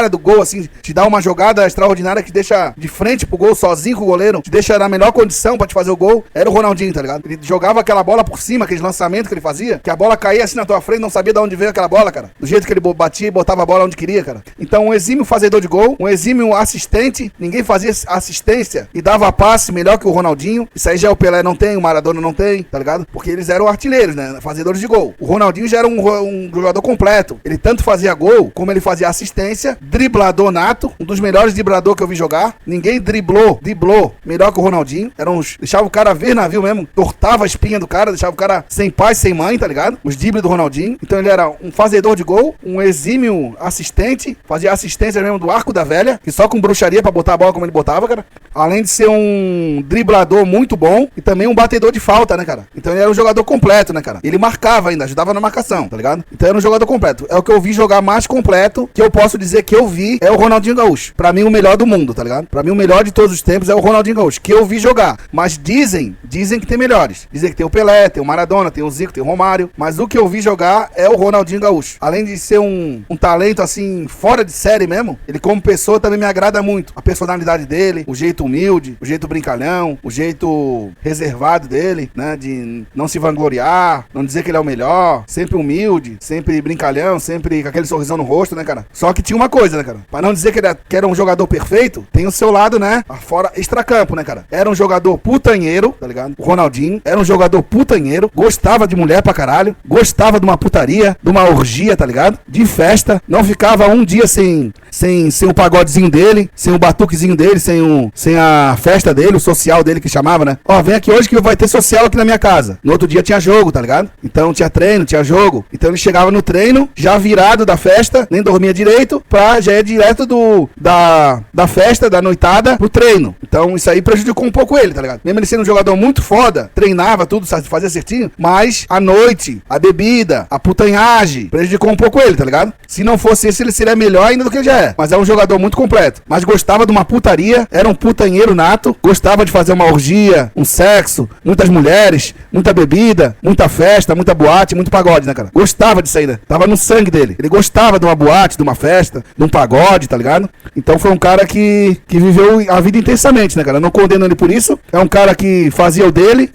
Speaker 1: do gol, assim, te dá uma jogada extraordinária que te deixa de frente pro gol, sozinho com o goleiro, te deixa na melhor condição pra te fazer o gol. Era o Ronaldinho, tá ligado? Ele jogava aquela bola por cima, aqueles lançamentos que ele fazia, que a bola caía assim na tua frente, não sabia de onde veio aquela bola, cara. Do jeito que ele batia e botava a bola onde queria, cara. Então, um exímio fazedor de gol, um exímio assistente, ninguém fazia assistência e dava passe melhor que o Ronaldinho. Isso aí já o Pelé não tem, o Maradona não tem, tá ligado? Porque eles eram artilheiros, né? Fazedores de gol. O Ronaldinho já era um jogador completo. Ele tanto fazia gol, como ele fazia assistência, driblador nato, um dos melhores dribladores que eu vi jogar. Ninguém driblou melhor que o Ronaldinho. Deixava o cara ver navio mesmo, tortava a espinha do cara, deixava o cara sem pai, sem mãe, tá ligado? Os dribles do Ronaldinho. Então ele era um fazedor de gol, um exímio assistente, fazia assistência mesmo do arco da velha, que só com bruxaria pra botar a bola como ele botava, cara. Além de ser um driblador muito bom e também um batedor de falta, né, cara? Então ele era um jogador completo, né, cara? Ele marcava ainda, ajudava na marcação, tá ligado? Então era um jogador completo. É o que eu vi jogar mais completo, que eu posso dizer que eu vi, é o Ronaldinho Gaúcho. Pra mim o melhor do mundo, tá ligado? Pra mim o melhor de todos os tempos é o Ronaldinho Gaúcho, que eu vi jogar. Mas dizem que tem melhores. Dizem que tem o Pelé, tem o Maradona, tem o Zico, tem o Romário. Mas o que eu vi jogar é o Ronaldinho Gaúcho. Além de ser um talento, assim, fora de série mesmo, ele como pessoa também me agrada muito. A personalidade dele, o jeito humilde, o jeito brincalhão, o jeito reservado dele, né? De não se vangloriar, não dizer que ele é o melhor, sempre humilde, sempre brincalhão, sempre com aquele sorrisão no rosto, né, cara? Só que tinha uma coisa, né, cara? Pra não dizer que era um jogador perfeito, tem o seu lado, né? Fora extracampo, né, cara? Era um jogador putanheiro, tá ligado? O Ronaldinho era um jogador putanheiro, gostava de mulher pra caralho, gostava de uma putaria, de uma orgia, tá ligado? De festa, não ficava um dia sem o pagodezinho dele, sem o batuquezinho dele, sem a festa dele, o social dele que chamava, né? Ó, vem aqui hoje que vai ter social aqui na minha casa. No outro dia tinha jogo, tá ligado? Então tinha treino, tinha jogo. Então ele chegava no treino, já virado da festa, nem dormia direito, já ia direto da festa, da noitada, pro treino. Então isso aí prejudicou um pouco ele, tá ligado? Mesmo ele sendo um jogador muito foda, treinava tudo, fazia certinho, mas a noite, a bebida, a putanhagem, prejudicou um pouco ele, tá ligado? Se não fosse esse, ele seria melhor ainda do que ele já é. Mas é um jogador muito completo. Mas gostava de uma putaria, era um putanheiro nato, gostava de fazer uma orgia, um sexo, muitas mulheres, muita bebida, muita festa, muita boate, muito pagode, né, cara? Gostava disso aí, né? Tava no sangue dele. Ele gostava de uma boate, de uma festa, de um pagode, tá ligado? Então foi um cara que viveu a vida intensamente, né, cara? Eu não condeno ele por isso. É um cara que fazia o dele,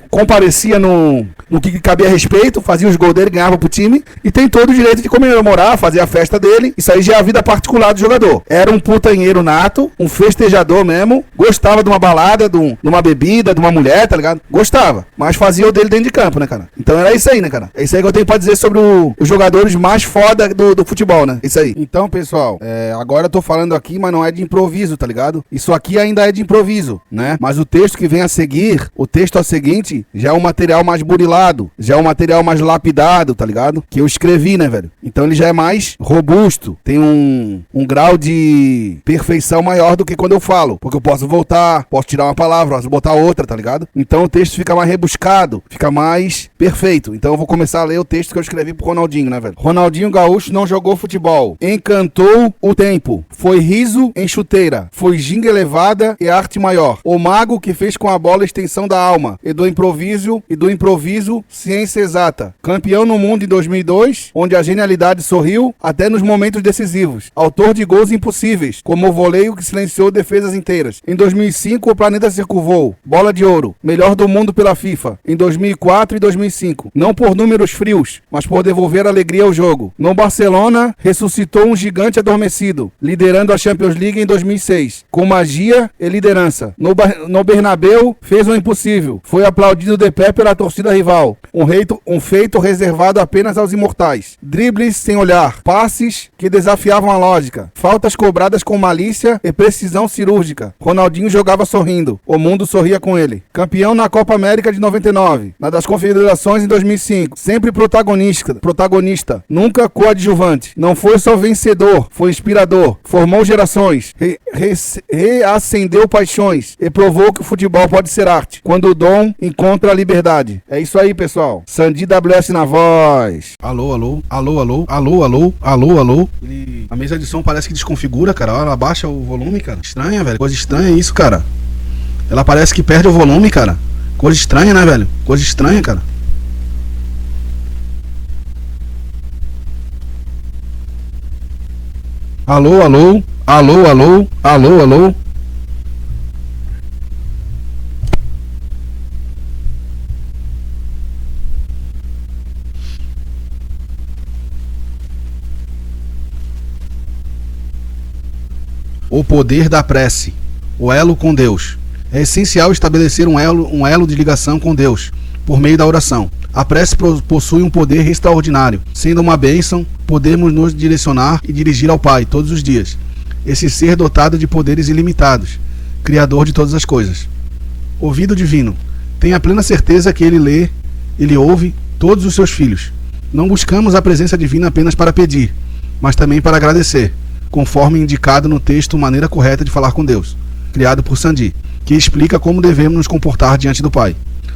Speaker 1: comparecia no que cabia a respeito, fazia os gols dele, ganhava pro time e tem todo o direito de comemorar, fazer a festa dele. Isso aí já é a vida particular particular do jogador. Era um putanheiro nato, um festejador mesmo, gostava de uma balada, de uma bebida, de uma mulher, tá ligado? Gostava, mas fazia o dele dentro de campo, né, cara? Então era isso aí, né, cara? É isso aí que eu tenho pra dizer sobre os jogadores mais foda do futebol, né? Isso aí. Então, pessoal, agora eu tô falando aqui, mas não é de improviso, tá ligado? Isso aqui ainda é de improviso, né? Mas o texto que vem a seguir, o texto a seguinte, já é um material mais burilado, já é um material mais lapidado, tá ligado? Que eu escrevi, né, velho? Então ele já é mais robusto, tem um grau de perfeição maior do que quando eu falo, porque eu posso voltar, posso tirar uma palavra, posso botar outra, tá ligado? Então o texto fica mais rebuscado, fica mais perfeito. Então eu vou começar a ler o texto que eu escrevi pro Ronaldinho, né, velho? Ronaldinho Gaúcho não jogou futebol, encantou o tempo, foi riso em chuteira, foi ginga elevada e arte maior, o mago que fez com a bola a extensão da alma, e do improviso ciência exata, campeão no mundo em 2002, onde a genialidade sorriu até nos momentos decisivos, autor de gols impossíveis, como o voleio que silenciou defesas inteiras. Em 2005 o planeta se curvou, bola de ouro, melhor do mundo pela FIFA, em 2004 e 2005, não por números frios, mas por devolver alegria ao jogo. No Barcelona, ressuscitou um gigante adormecido, liderando a Champions League em 2006, com magia e liderança. No Bernabéu, fez o impossível, foi aplaudido de pé pela torcida rival, um feito reservado apenas aos imortais. Dribles sem olhar, passes que desafiavam a lógica, faltas cobradas com malícia e precisão cirúrgica. Ronaldinho jogava sorrindo, o mundo sorria com ele. Campeão na Copa América de 99, na das Confederações em 2005, sempre protagonista, nunca coadjuvante. Não foi só vencedor, foi inspirador, formou gerações, reacendeu paixões e provou que o futebol pode ser arte, quando o dom encontra a liberdade. É isso aí, pessoal. Sandi WS na voz.
Speaker 2: Alô, alô, alô, alô, alô, alô, alô, alô. A mesa de som parece que desconfigura, cara. Ela abaixa o volume, cara. Estranha, velho. Coisa estranha isso, cara. Ela parece que perde o volume, cara. Coisa estranha, né, velho? Coisa estranha, cara. Alô, alô, alô, alô, alô, alô. O poder da prece, o elo com Deus. É essencial estabelecer um elo de ligação com Deus, por meio da oração. A prece possui um poder extraordinário. Sendo uma bênção, podemos nos direcionar e dirigir ao Pai todos os dias. Esse ser dotado de poderes ilimitados, Criador de todas as coisas. Ouvido divino. Tenha plena certeza que Ele ouve todos os seus filhos. Não buscamos a presença divina apenas para pedir, mas também para agradecer, conforme indicado no texto Maneira Correta de Falar com Deus, criado por Sandi, que explica como devemos nos comportar diante do Pai.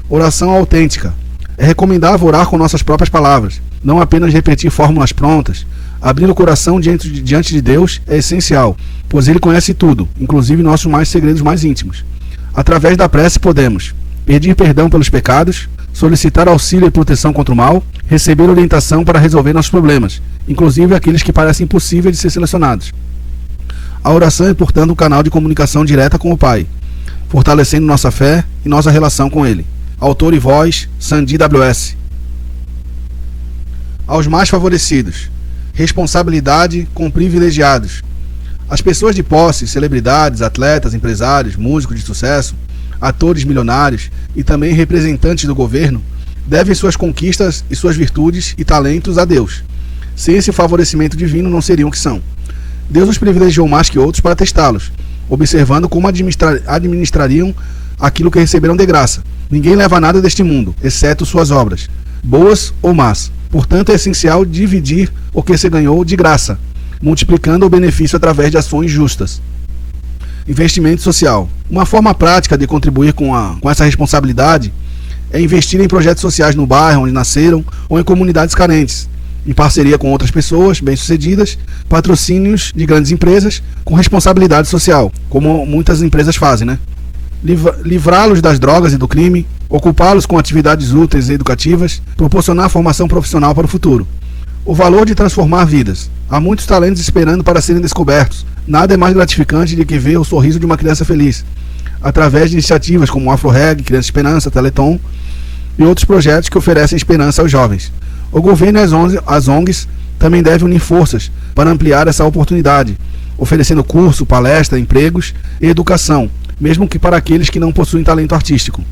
Speaker 2: Oração autêntica. É recomendável orar com nossas próprias palavras, não apenas repetir fórmulas prontas. Abrir o coração diante de Deus é essencial, pois Ele conhece tudo, inclusive nossos segredos mais íntimos. Através da prece podemos pedir perdão pelos pecados, solicitar auxílio e proteção contra o mal, receber orientação para resolver nossos problemas, inclusive aqueles que parecem impossíveis de ser selecionados. A oração é, portanto, um canal de comunicação direta com o Pai, fortalecendo nossa fé e nossa relação com Ele. Autor e voz, Sandi WS. Aos mais favorecidos. Responsabilidade com privilegiados. As pessoas de posse, celebridades, atletas, empresários, músicos de sucesso, atores milionários e também representantes do governo devem suas conquistas e suas virtudes e talentos a Deus. Sem esse favorecimento divino não seriam o que são. Deus os privilegiou mais que outros para testá-los, observando como administrariam aquilo que receberam de graça. Ninguém leva nada deste mundo, exceto suas obras, boas ou más. Portanto, é essencial dividir o que se ganhou de graça, multiplicando o benefício através de ações justas. Investimento social. Uma forma prática de contribuir com essa responsabilidade é investir em projetos sociais no bairro onde nasceram ou em comunidades carentes, em parceria com outras pessoas bem-sucedidas, patrocínios de grandes empresas com responsabilidade social, como muitas empresas fazem, né? Livrá-los das drogas e do crime, ocupá-los com atividades úteis e educativas, proporcionar formação profissional para o futuro. O valor de transformar vidas. Há muitos talentos esperando para serem descobertos. Nada é mais gratificante do que ver o sorriso de uma criança feliz, através de iniciativas como o AfroReg, Criança Esperança, Teleton e outros projetos que oferecem esperança aos jovens. O governo e as ONGs também deve unir forças para ampliar essa oportunidade, oferecendo curso, palestra, empregos e educação, mesmo que para aqueles que não possuem talento artístico.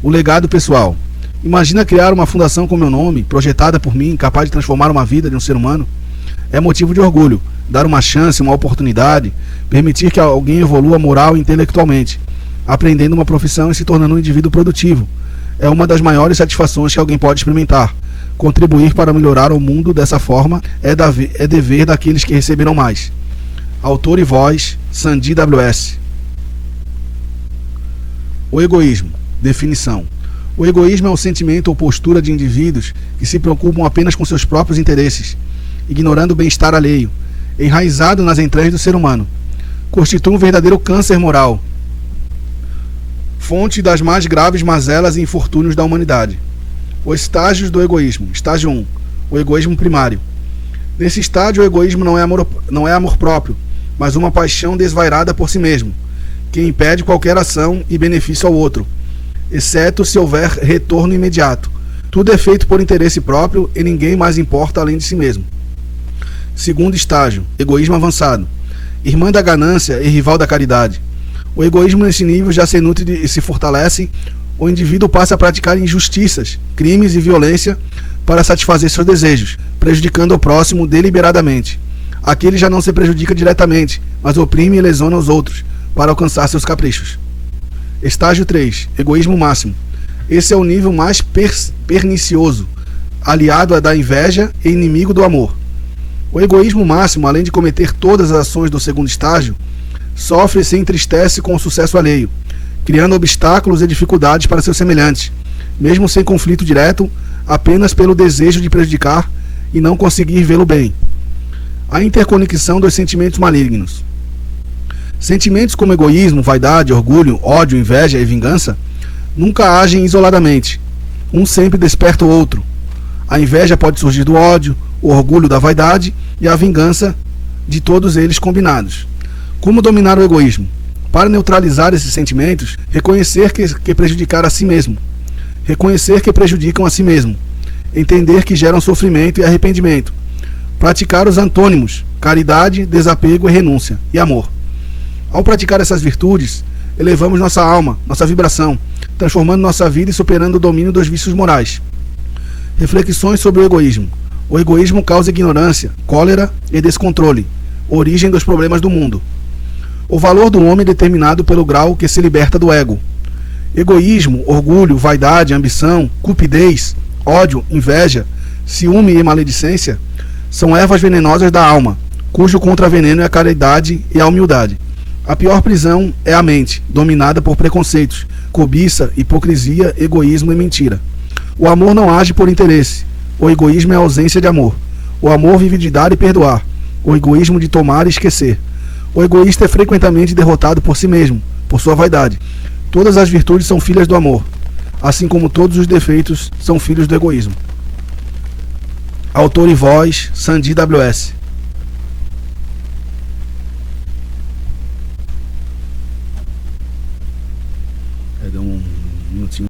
Speaker 2: O legado pessoal. Imagina criar uma fundação com meu nome, projetada por mim, capaz de transformar uma vida de um ser humano. É motivo de orgulho, dar uma chance, uma oportunidade, permitir que alguém evolua moral e intelectualmente, aprendendo uma profissão e se tornando um indivíduo produtivo. É uma das maiores satisfações que alguém pode experimentar. Contribuir para melhorar o mundo dessa forma é dever daqueles que receberam mais. Autor e voz, Sandy W.S. O egoísmo. Definição. O egoísmo é um sentimento ou postura de indivíduos que se preocupam apenas com seus próprios interesses, ignorando o bem-estar alheio, enraizado nas entranhas do ser humano. Constitui um verdadeiro câncer moral, fonte das mais graves mazelas e infortúnios da humanidade. Os estágios do egoísmo. Estágio 1. O egoísmo primário. Nesse estágio, o egoísmo não é amor próprio, mas uma paixão desvairada por si mesmo, que impede qualquer ação e benefício ao outro, exceto se houver retorno imediato. Tudo é feito por interesse próprio e ninguém mais importa além de si mesmo. Segundo estágio, egoísmo avançado. Irmã da ganância e rival da caridade. O egoísmo nesse nível já se nutre e se fortalece. O indivíduo passa a praticar injustiças, crimes e violência para satisfazer seus desejos, prejudicando o próximo deliberadamente. Aqui ele já não se prejudica diretamente, mas oprime e lesiona os outros para alcançar seus caprichos. Estágio 3. Egoísmo máximo. Esse é o nível mais pernicioso, aliado a da inveja e inimigo do amor. O egoísmo máximo, além de cometer todas as ações do segundo estágio, sofre e se entristece com o sucesso alheio, criando obstáculos e dificuldades para seus semelhantes, mesmo sem conflito direto, apenas pelo desejo de prejudicar e não conseguir vê-lo bem. A interconexão dos sentimentos malignos. Sentimentos como egoísmo, vaidade, orgulho, ódio, inveja e vingança nunca agem isoladamente. Um sempre desperta o outro. A inveja pode surgir do ódio, o orgulho da vaidade e a vingança de todos eles combinados. Como dominar o egoísmo? Para neutralizar esses sentimentos, reconhecer que prejudicar a si mesmo. Reconhecer que prejudicam a si mesmo. Entender que geram sofrimento e arrependimento. Praticar os antônimos, caridade, desapego e renúncia, e amor. Ao praticar essas virtudes, elevamos nossa alma, nossa vibração, transformando nossa vida e superando o domínio dos vícios morais. Reflexões sobre o egoísmo. O egoísmo causa ignorância, cólera e descontrole, origem dos problemas do mundo. O valor do homem é determinado pelo grau que se liberta do ego. Egoísmo, orgulho, vaidade, ambição, cupidez, ódio, inveja, ciúme e maledicência são ervas venenosas da alma, cujo contraveneno é a caridade e a humildade. A pior prisão é a mente, dominada por preconceitos, cobiça, hipocrisia, egoísmo e mentira. O amor não age por interesse. O egoísmo é a ausência de amor. O amor vive de dar e perdoar. O egoísmo de tomar e esquecer. O egoísta é frequentemente derrotado por si mesmo, por sua vaidade. Todas as virtudes são filhas do amor, assim como todos os defeitos são filhos do egoísmo. Autor e voz, Sandy W.S.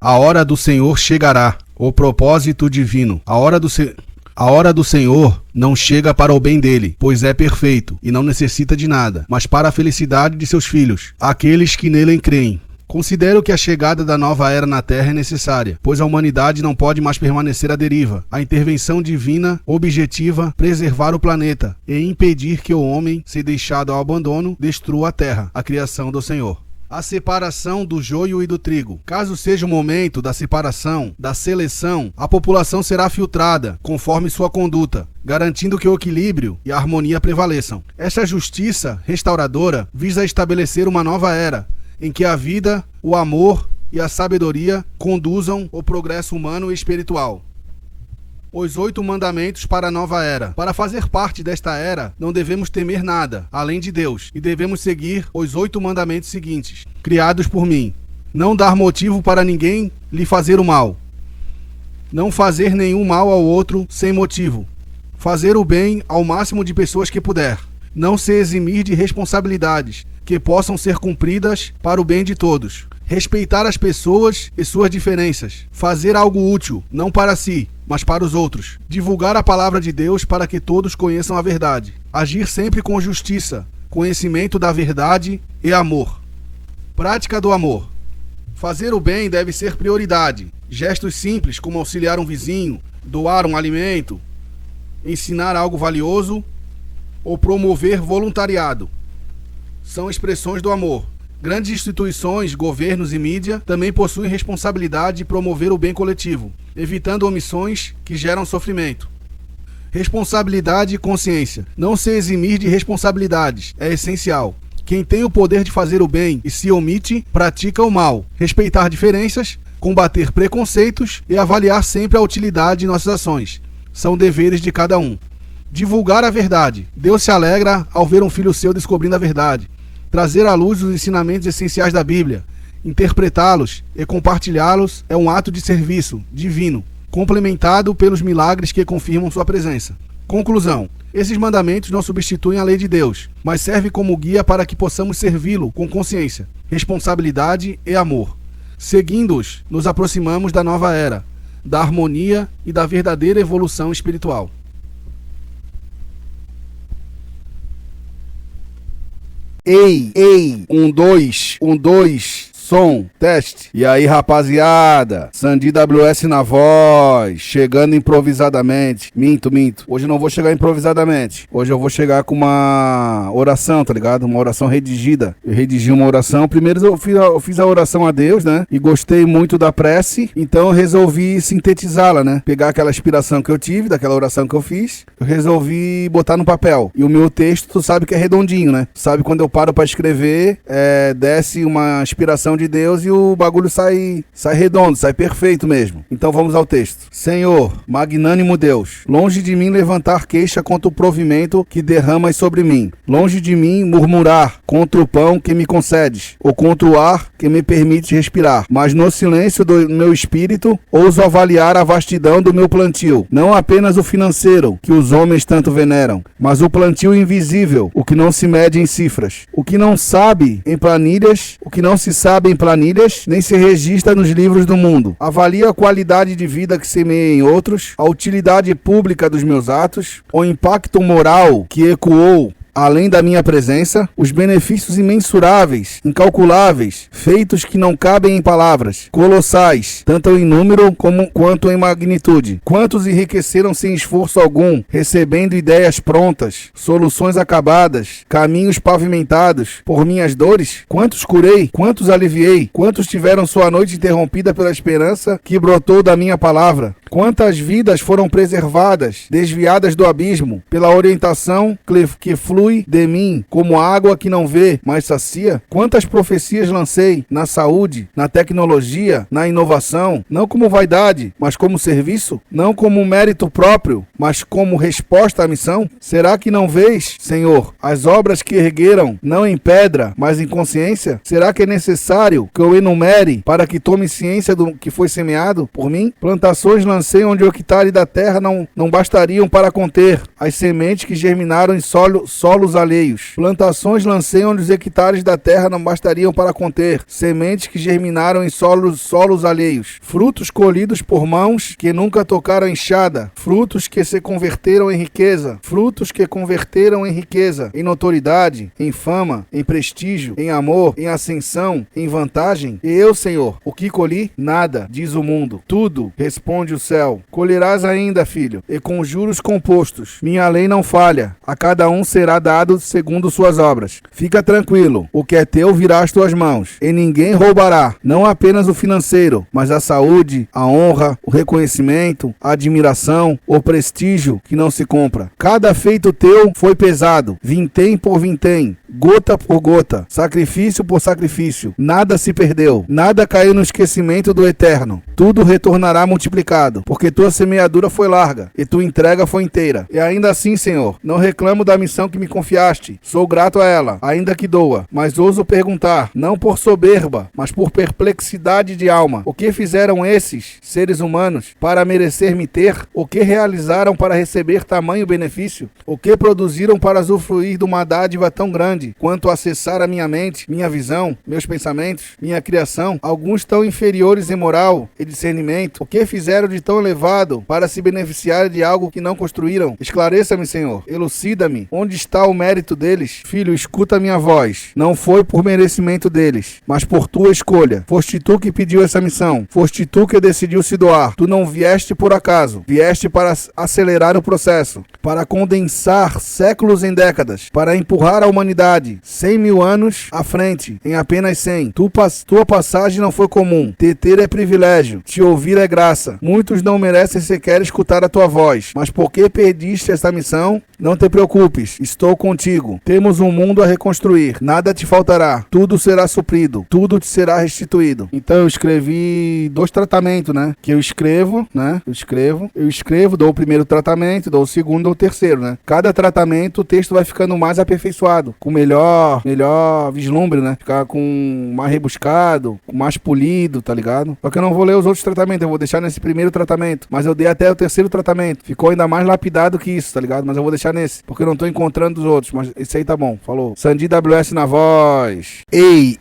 Speaker 2: A hora do Senhor chegará, o propósito divino. A hora do Senhor não chega para o bem dele, pois é perfeito e não necessita de nada, mas para a felicidade de seus filhos, aqueles que nele creem. Considero que a chegada da nova era na Terra é necessária, pois a humanidade não pode mais permanecer à deriva. A intervenção divina objetiva preservar o planeta e impedir que o homem, se deixado ao abandono, destrua a Terra, a criação do Senhor. A separação do joio e do trigo. Caso seja o momento da separação, da seleção, a população será filtrada conforme sua conduta, garantindo que o equilíbrio e a harmonia prevaleçam. Esta justiça restauradora visa estabelecer uma nova era, em que a vida, o amor e a sabedoria conduzam o progresso humano e espiritual. Os 8 mandamentos para a nova era. Para fazer parte desta era, não devemos temer nada, além de Deus, e devemos seguir os 8 mandamentos seguintes, criados por mim. Não dar motivo para ninguém lhe fazer o mal. Não fazer nenhum mal ao outro sem motivo. Fazer o bem ao máximo de pessoas que puder. Não se eximir de responsabilidades que possam ser cumpridas para o bem de todos. Respeitar as pessoas e suas diferenças. Fazer algo útil, não para si, mas para os outros. Divulgar a palavra de Deus para que todos conheçam a verdade. Agir sempre com justiça, conhecimento da verdade e amor. Prática do amor. Fazer o bem deve ser prioridade. Gestos simples como auxiliar um vizinho, doar um alimento, ensinar algo valioso ou promover voluntariado são expressões do amor. Grandes instituições, governos e mídia também possuem responsabilidade de promover o bem coletivo, evitando omissões que geram sofrimento. Responsabilidade e consciência. Não se eximir de responsabilidades é essencial. Quem tem o poder de fazer o bem e se omite, pratica o mal. Respeitar diferenças, combater preconceitos e avaliar sempre a utilidade de nossas ações são deveres de cada um. Divulgar a verdade. Deus se alegra ao ver um filho seu descobrindo a verdade. Trazer à luz os ensinamentos essenciais da Bíblia, interpretá-los e compartilhá-los é um ato de serviço divino, complementado pelos milagres que confirmam sua presença. Conclusão. Esses mandamentos não substituem a lei de Deus, mas servem como guia para que possamos servi-lo com consciência, responsabilidade e amor. Seguindo-os, nos aproximamos da nova era, da harmonia e da verdadeira evolução espiritual.
Speaker 1: Ei, 1, 2, som, teste. E aí, rapaziada, Sandy WS na voz, chegando improvisadamente. Minto. Hoje eu não vou chegar improvisadamente. Hoje eu vou chegar com uma oração, tá ligado? Uma oração redigida. Eu redigi uma oração. Primeiro eu fiz a oração a Deus, né? E gostei muito da prece, então eu resolvi sintetizá-la, né? Pegar aquela inspiração que eu tive, daquela oração que eu fiz, eu resolvi botar no papel. E o meu texto, tu sabe que é redondinho, né? Tu sabe quando eu paro pra escrever, desce uma inspiração de Deus e o bagulho sai redondo, sai perfeito mesmo. Então vamos ao texto. Senhor, magnânimo Deus, longe de mim levantar queixa contra o provimento que derramas sobre mim. Longe de mim murmurar contra o pão que me concedes, ou contra o ar que me permite respirar. Mas no silêncio do meu espírito, ouso avaliar a vastidão do meu plantio. Não apenas o financeiro, que os homens tanto veneram, mas o plantio invisível, o que não se mede em cifras. O que não sabe em planilhas, o que não se sabe em planilhas, nem se registra nos livros do mundo. Avalio a qualidade de vida que semeei em outros, a utilidade pública dos meus atos, o impacto moral que ecoou além da minha presença, os benefícios imensuráveis, incalculáveis, feitos que não cabem em palavras, colossais, tanto em número quanto em magnitude. Quantos enriqueceram sem esforço algum, recebendo ideias prontas, soluções acabadas, caminhos pavimentados por minhas dores? Quantos curei? Quantos aliviei? Quantos tiveram sua noite interrompida pela esperança que brotou da minha palavra? Quantas vidas foram preservadas, desviadas do abismo, pela orientação que flui de mim, como água que não vê, mas sacia? Quantas profecias lancei na saúde, na tecnologia, na inovação, não como vaidade, mas como serviço? Não como mérito próprio, mas como resposta à missão? Será que não vês, Senhor, as obras que ergueram, não em pedra, mas em consciência? Será que é necessário que eu enumere para que tome ciência do que foi semeado por mim? Plantações lancei onde o hectare da terra não bastariam para conter as sementes que germinaram em solos alheios. Plantações lancei onde os hectares da terra não bastariam para conter sementes que germinaram em solos alheios. Frutos colhidos por mãos que nunca tocaram enxada. Frutos que se converteram em riqueza. Frutos que converteram em riqueza, em notoriedade, em fama, em prestígio, em amor, em ascensão, em vantagem. E eu, Senhor, o que colhi? Nada, diz o mundo. Tudo, responde o céu. Colherás ainda, filho, e com juros compostos. Minha lei não falha. A cada um será dado segundo suas obras. Fica tranquilo, o que é teu virá às tuas mãos, e ninguém roubará, não apenas o financeiro, mas a saúde, a honra, o reconhecimento, a admiração, o prestígio que não se compra. Cada feito teu foi pesado, vintém por vintém, gota por gota, sacrifício por sacrifício. Nada se perdeu, nada caiu no esquecimento do Eterno. Tudo retornará multiplicado, porque tua semeadura foi larga, e tua entrega foi inteira. E ainda assim, Senhor, não reclamo da missão que me confiaste. Sou grato a ela, ainda que doa. Mas ouso perguntar, não por soberba, mas por perplexidade de alma. O que fizeram esses seres humanos para merecer me ter? O que realizaram para receber tamanho benefício? O que produziram para usufruir de uma dádiva tão grande? verdade, quanto a acessar a minha mente, minha visão, meus pensamentos, minha criação, alguns tão inferiores em moral e discernimento, o que fizeram de tão elevado para se beneficiar de algo que não construíram? Esclareça-me, Senhor, elucida-me, onde está o mérito deles? Filho, escuta a minha voz, não foi por merecimento deles, mas por tua escolha. Foste tu que pediu essa missão, foste tu que decidiu se doar, tu não vieste por acaso, vieste para acelerar o processo, para condensar séculos em décadas, para empurrar a humanidade 100.000 anos à frente, em apenas 100. Tua passagem não foi comum, te ter é privilégio, te ouvir é graça. Muitos não merecem sequer escutar a tua voz, mas porque perdiste essa missão, não te preocupes, estou contigo. Temos um mundo a reconstruir, nada te faltará, tudo será suprido, tudo te será restituído. Então eu escrevi 2 tratamentos, né? Que eu escrevo, né? Eu escrevo, dou o primeiro tratamento, dou o segundo, dou o terceiro, né? Cada tratamento o texto vai ficando mais aperfeiçoado, com melhor vislumbre, né? Ficar com mais rebuscado, com mais polido, tá ligado? Só que eu não vou ler os outros tratamentos, eu vou deixar nesse primeiro tratamento, mas eu dei até o terceiro tratamento. Ficou ainda mais lapidado que isso, tá ligado? Mas eu vou deixar nesse, porque eu não tô encontrando os outros, mas esse aí tá bom, falou. Sandy WS na voz. Ei,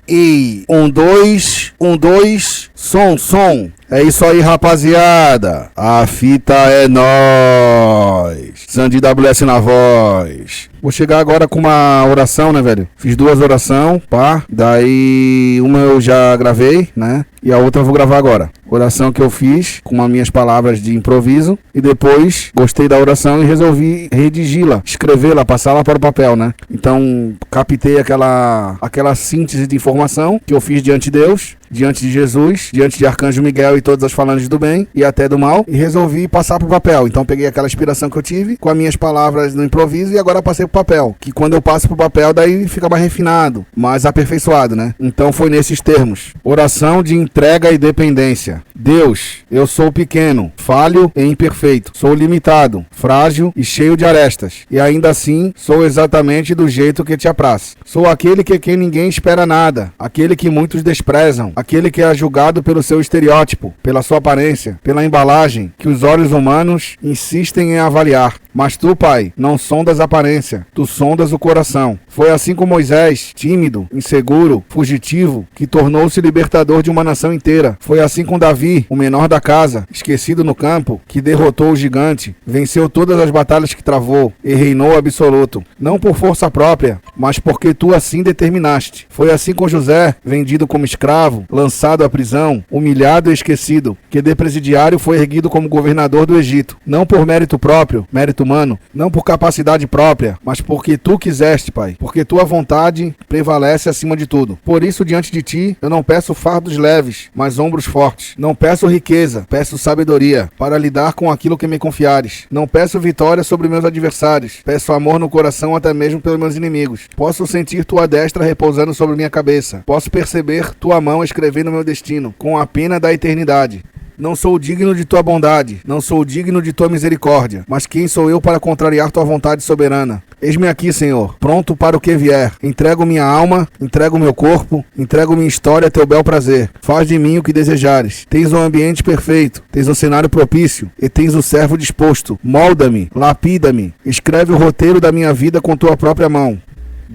Speaker 1: 1, 2, 1, 2, som. É isso aí, rapaziada. A fita é nóis. Sandy WS na voz. Vou chegar agora com uma oração, né, velho? Fiz 2 orações, pá. Daí uma eu já gravei, né? E a outra eu vou gravar agora. Oração que eu fiz com as minhas palavras de improviso. E depois gostei da oração e resolvi redigi-la, escrevê-la, passá-la para o papel, né? Então captei aquela síntese de informação que eu fiz diante de Deus, diante de Jesus, diante de Arcanjo Miguel e todas as falanges do bem e até do mal, e resolvi passar pro papel. Então peguei aquela inspiração que eu tive com as minhas palavras no improviso e agora passei pro papel, que quando eu passo pro papel daí fica mais refinado, mais aperfeiçoado, né? Então foi nesses termos: oração de entrega e dependência. Deus, eu sou pequeno, falho e imperfeito, sou limitado, frágil e cheio de arestas, e ainda assim sou exatamente do jeito que te apraz. Sou aquele que quem ninguém espera nada, aquele que muitos desprezam, aquele que é julgado pelo seu estereótipo, pela sua aparência, pela embalagem que os olhos humanos insistem em avaliar. Mas tu, Pai, não sondas a aparência, tu sondas o coração. Foi assim com Moisés, tímido, inseguro, fugitivo, que tornou-se libertador de uma nação inteira. Foi assim com Davi, o menor da casa, esquecido no campo, que derrotou o gigante, venceu todas as batalhas que travou e reinou absoluto. Não por força própria, mas porque tu assim determinaste. Foi assim com José, vendido como escravo, lançado à prisão, humilhado e esquecido, que de presidiário foi erguido como governador do Egito. Não por mérito próprio, mérito humano, não por capacidade própria, mas porque tu quiseste, Pai, porque tua vontade prevalece acima de tudo. Por isso, diante de ti, eu não peço fardos leves, mas ombros fortes. Não peço riqueza, peço sabedoria, para lidar com aquilo que me confiares. Não peço vitória sobre meus adversários, peço amor no coração até mesmo pelos meus inimigos. Posso sentir tua destra repousando sobre minha cabeça, posso perceber tua mão escrevendo meu destino, com a pena da eternidade. Não sou digno de tua bondade, não sou digno de tua misericórdia, mas quem sou eu para contrariar tua vontade soberana? Eis-me aqui, Senhor, pronto para o que vier. Entrego minha alma, entrego meu corpo, entrego minha história a teu bel prazer. Faz de mim o que desejares. Tens um ambiente perfeito, tens um cenário propício e tens o servo disposto. Molda-me, lapida-me, escreve o roteiro da minha vida com tua própria mão.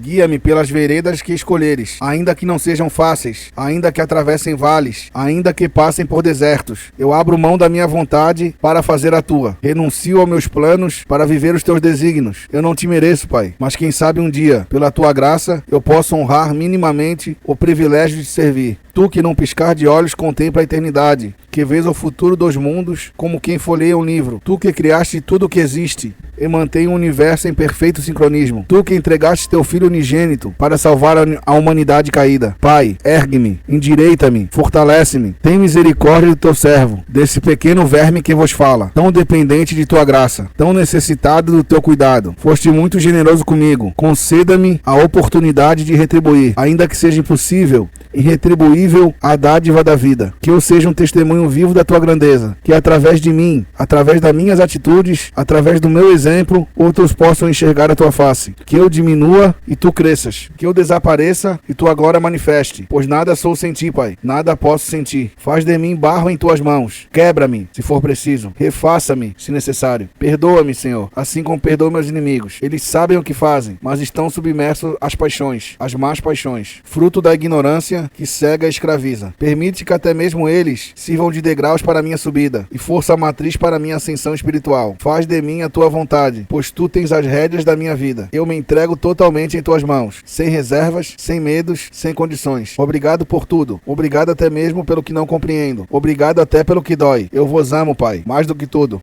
Speaker 1: Guia-me pelas veredas que escolheres, ainda que não sejam fáceis, ainda que atravessem vales, ainda que passem por desertos. Eu abro mão da minha vontade para fazer a tua. Renuncio aos meus planos para viver os teus desígnios. Eu não te mereço, Pai, mas quem sabe um dia, pela tua graça, eu posso honrar minimamente o privilégio de servir. Tu que num piscar de olhos contempla a eternidade, que vês o futuro dos mundos como quem folheia um livro. Tu que criaste tudo o que existe e mantém o universo em perfeito sincronismo. Tu que entregaste teu Filho unigênito para salvar a humanidade caída. Pai, ergue-me, endireita-me, fortalece-me. Tem misericórdia do teu servo, desse pequeno verme que vos fala, tão dependente de tua graça, tão necessitado do teu cuidado. Foste muito generoso comigo. Conceda-me a oportunidade de retribuir, ainda que seja impossível. irretribuível a dádiva da vida. Que eu seja um testemunho vivo da tua grandeza. Que através de mim, através das minhas atitudes, através do meu exemplo, outros possam enxergar a tua face. Que eu diminua e tu cresças. Que eu desapareça e tua glória manifeste. Pois nada sou sem ti, Pai. Nada posso sem ti. Faz de mim barro em tuas mãos. Quebra-me, se for preciso. Refaça-me, se necessário. Perdoa-me, Senhor, assim como perdoa meus inimigos. Eles sabem o que fazem, mas estão submersos às paixões, às más paixões, fruto da ignorância que cega e escraviza. Permite que até mesmo eles sirvam de degraus para a minha subida e força matriz para a minha ascensão espiritual. Faz de mim a tua vontade, pois tu tens as rédeas da minha vida. Eu me entrego totalmente em tuas mãos, sem reservas, sem medos, sem condições. Obrigado por tudo. Obrigado até mesmo pelo que não compreendo. Obrigado até pelo que dói. Eu vos amo, Pai, mais do que tudo.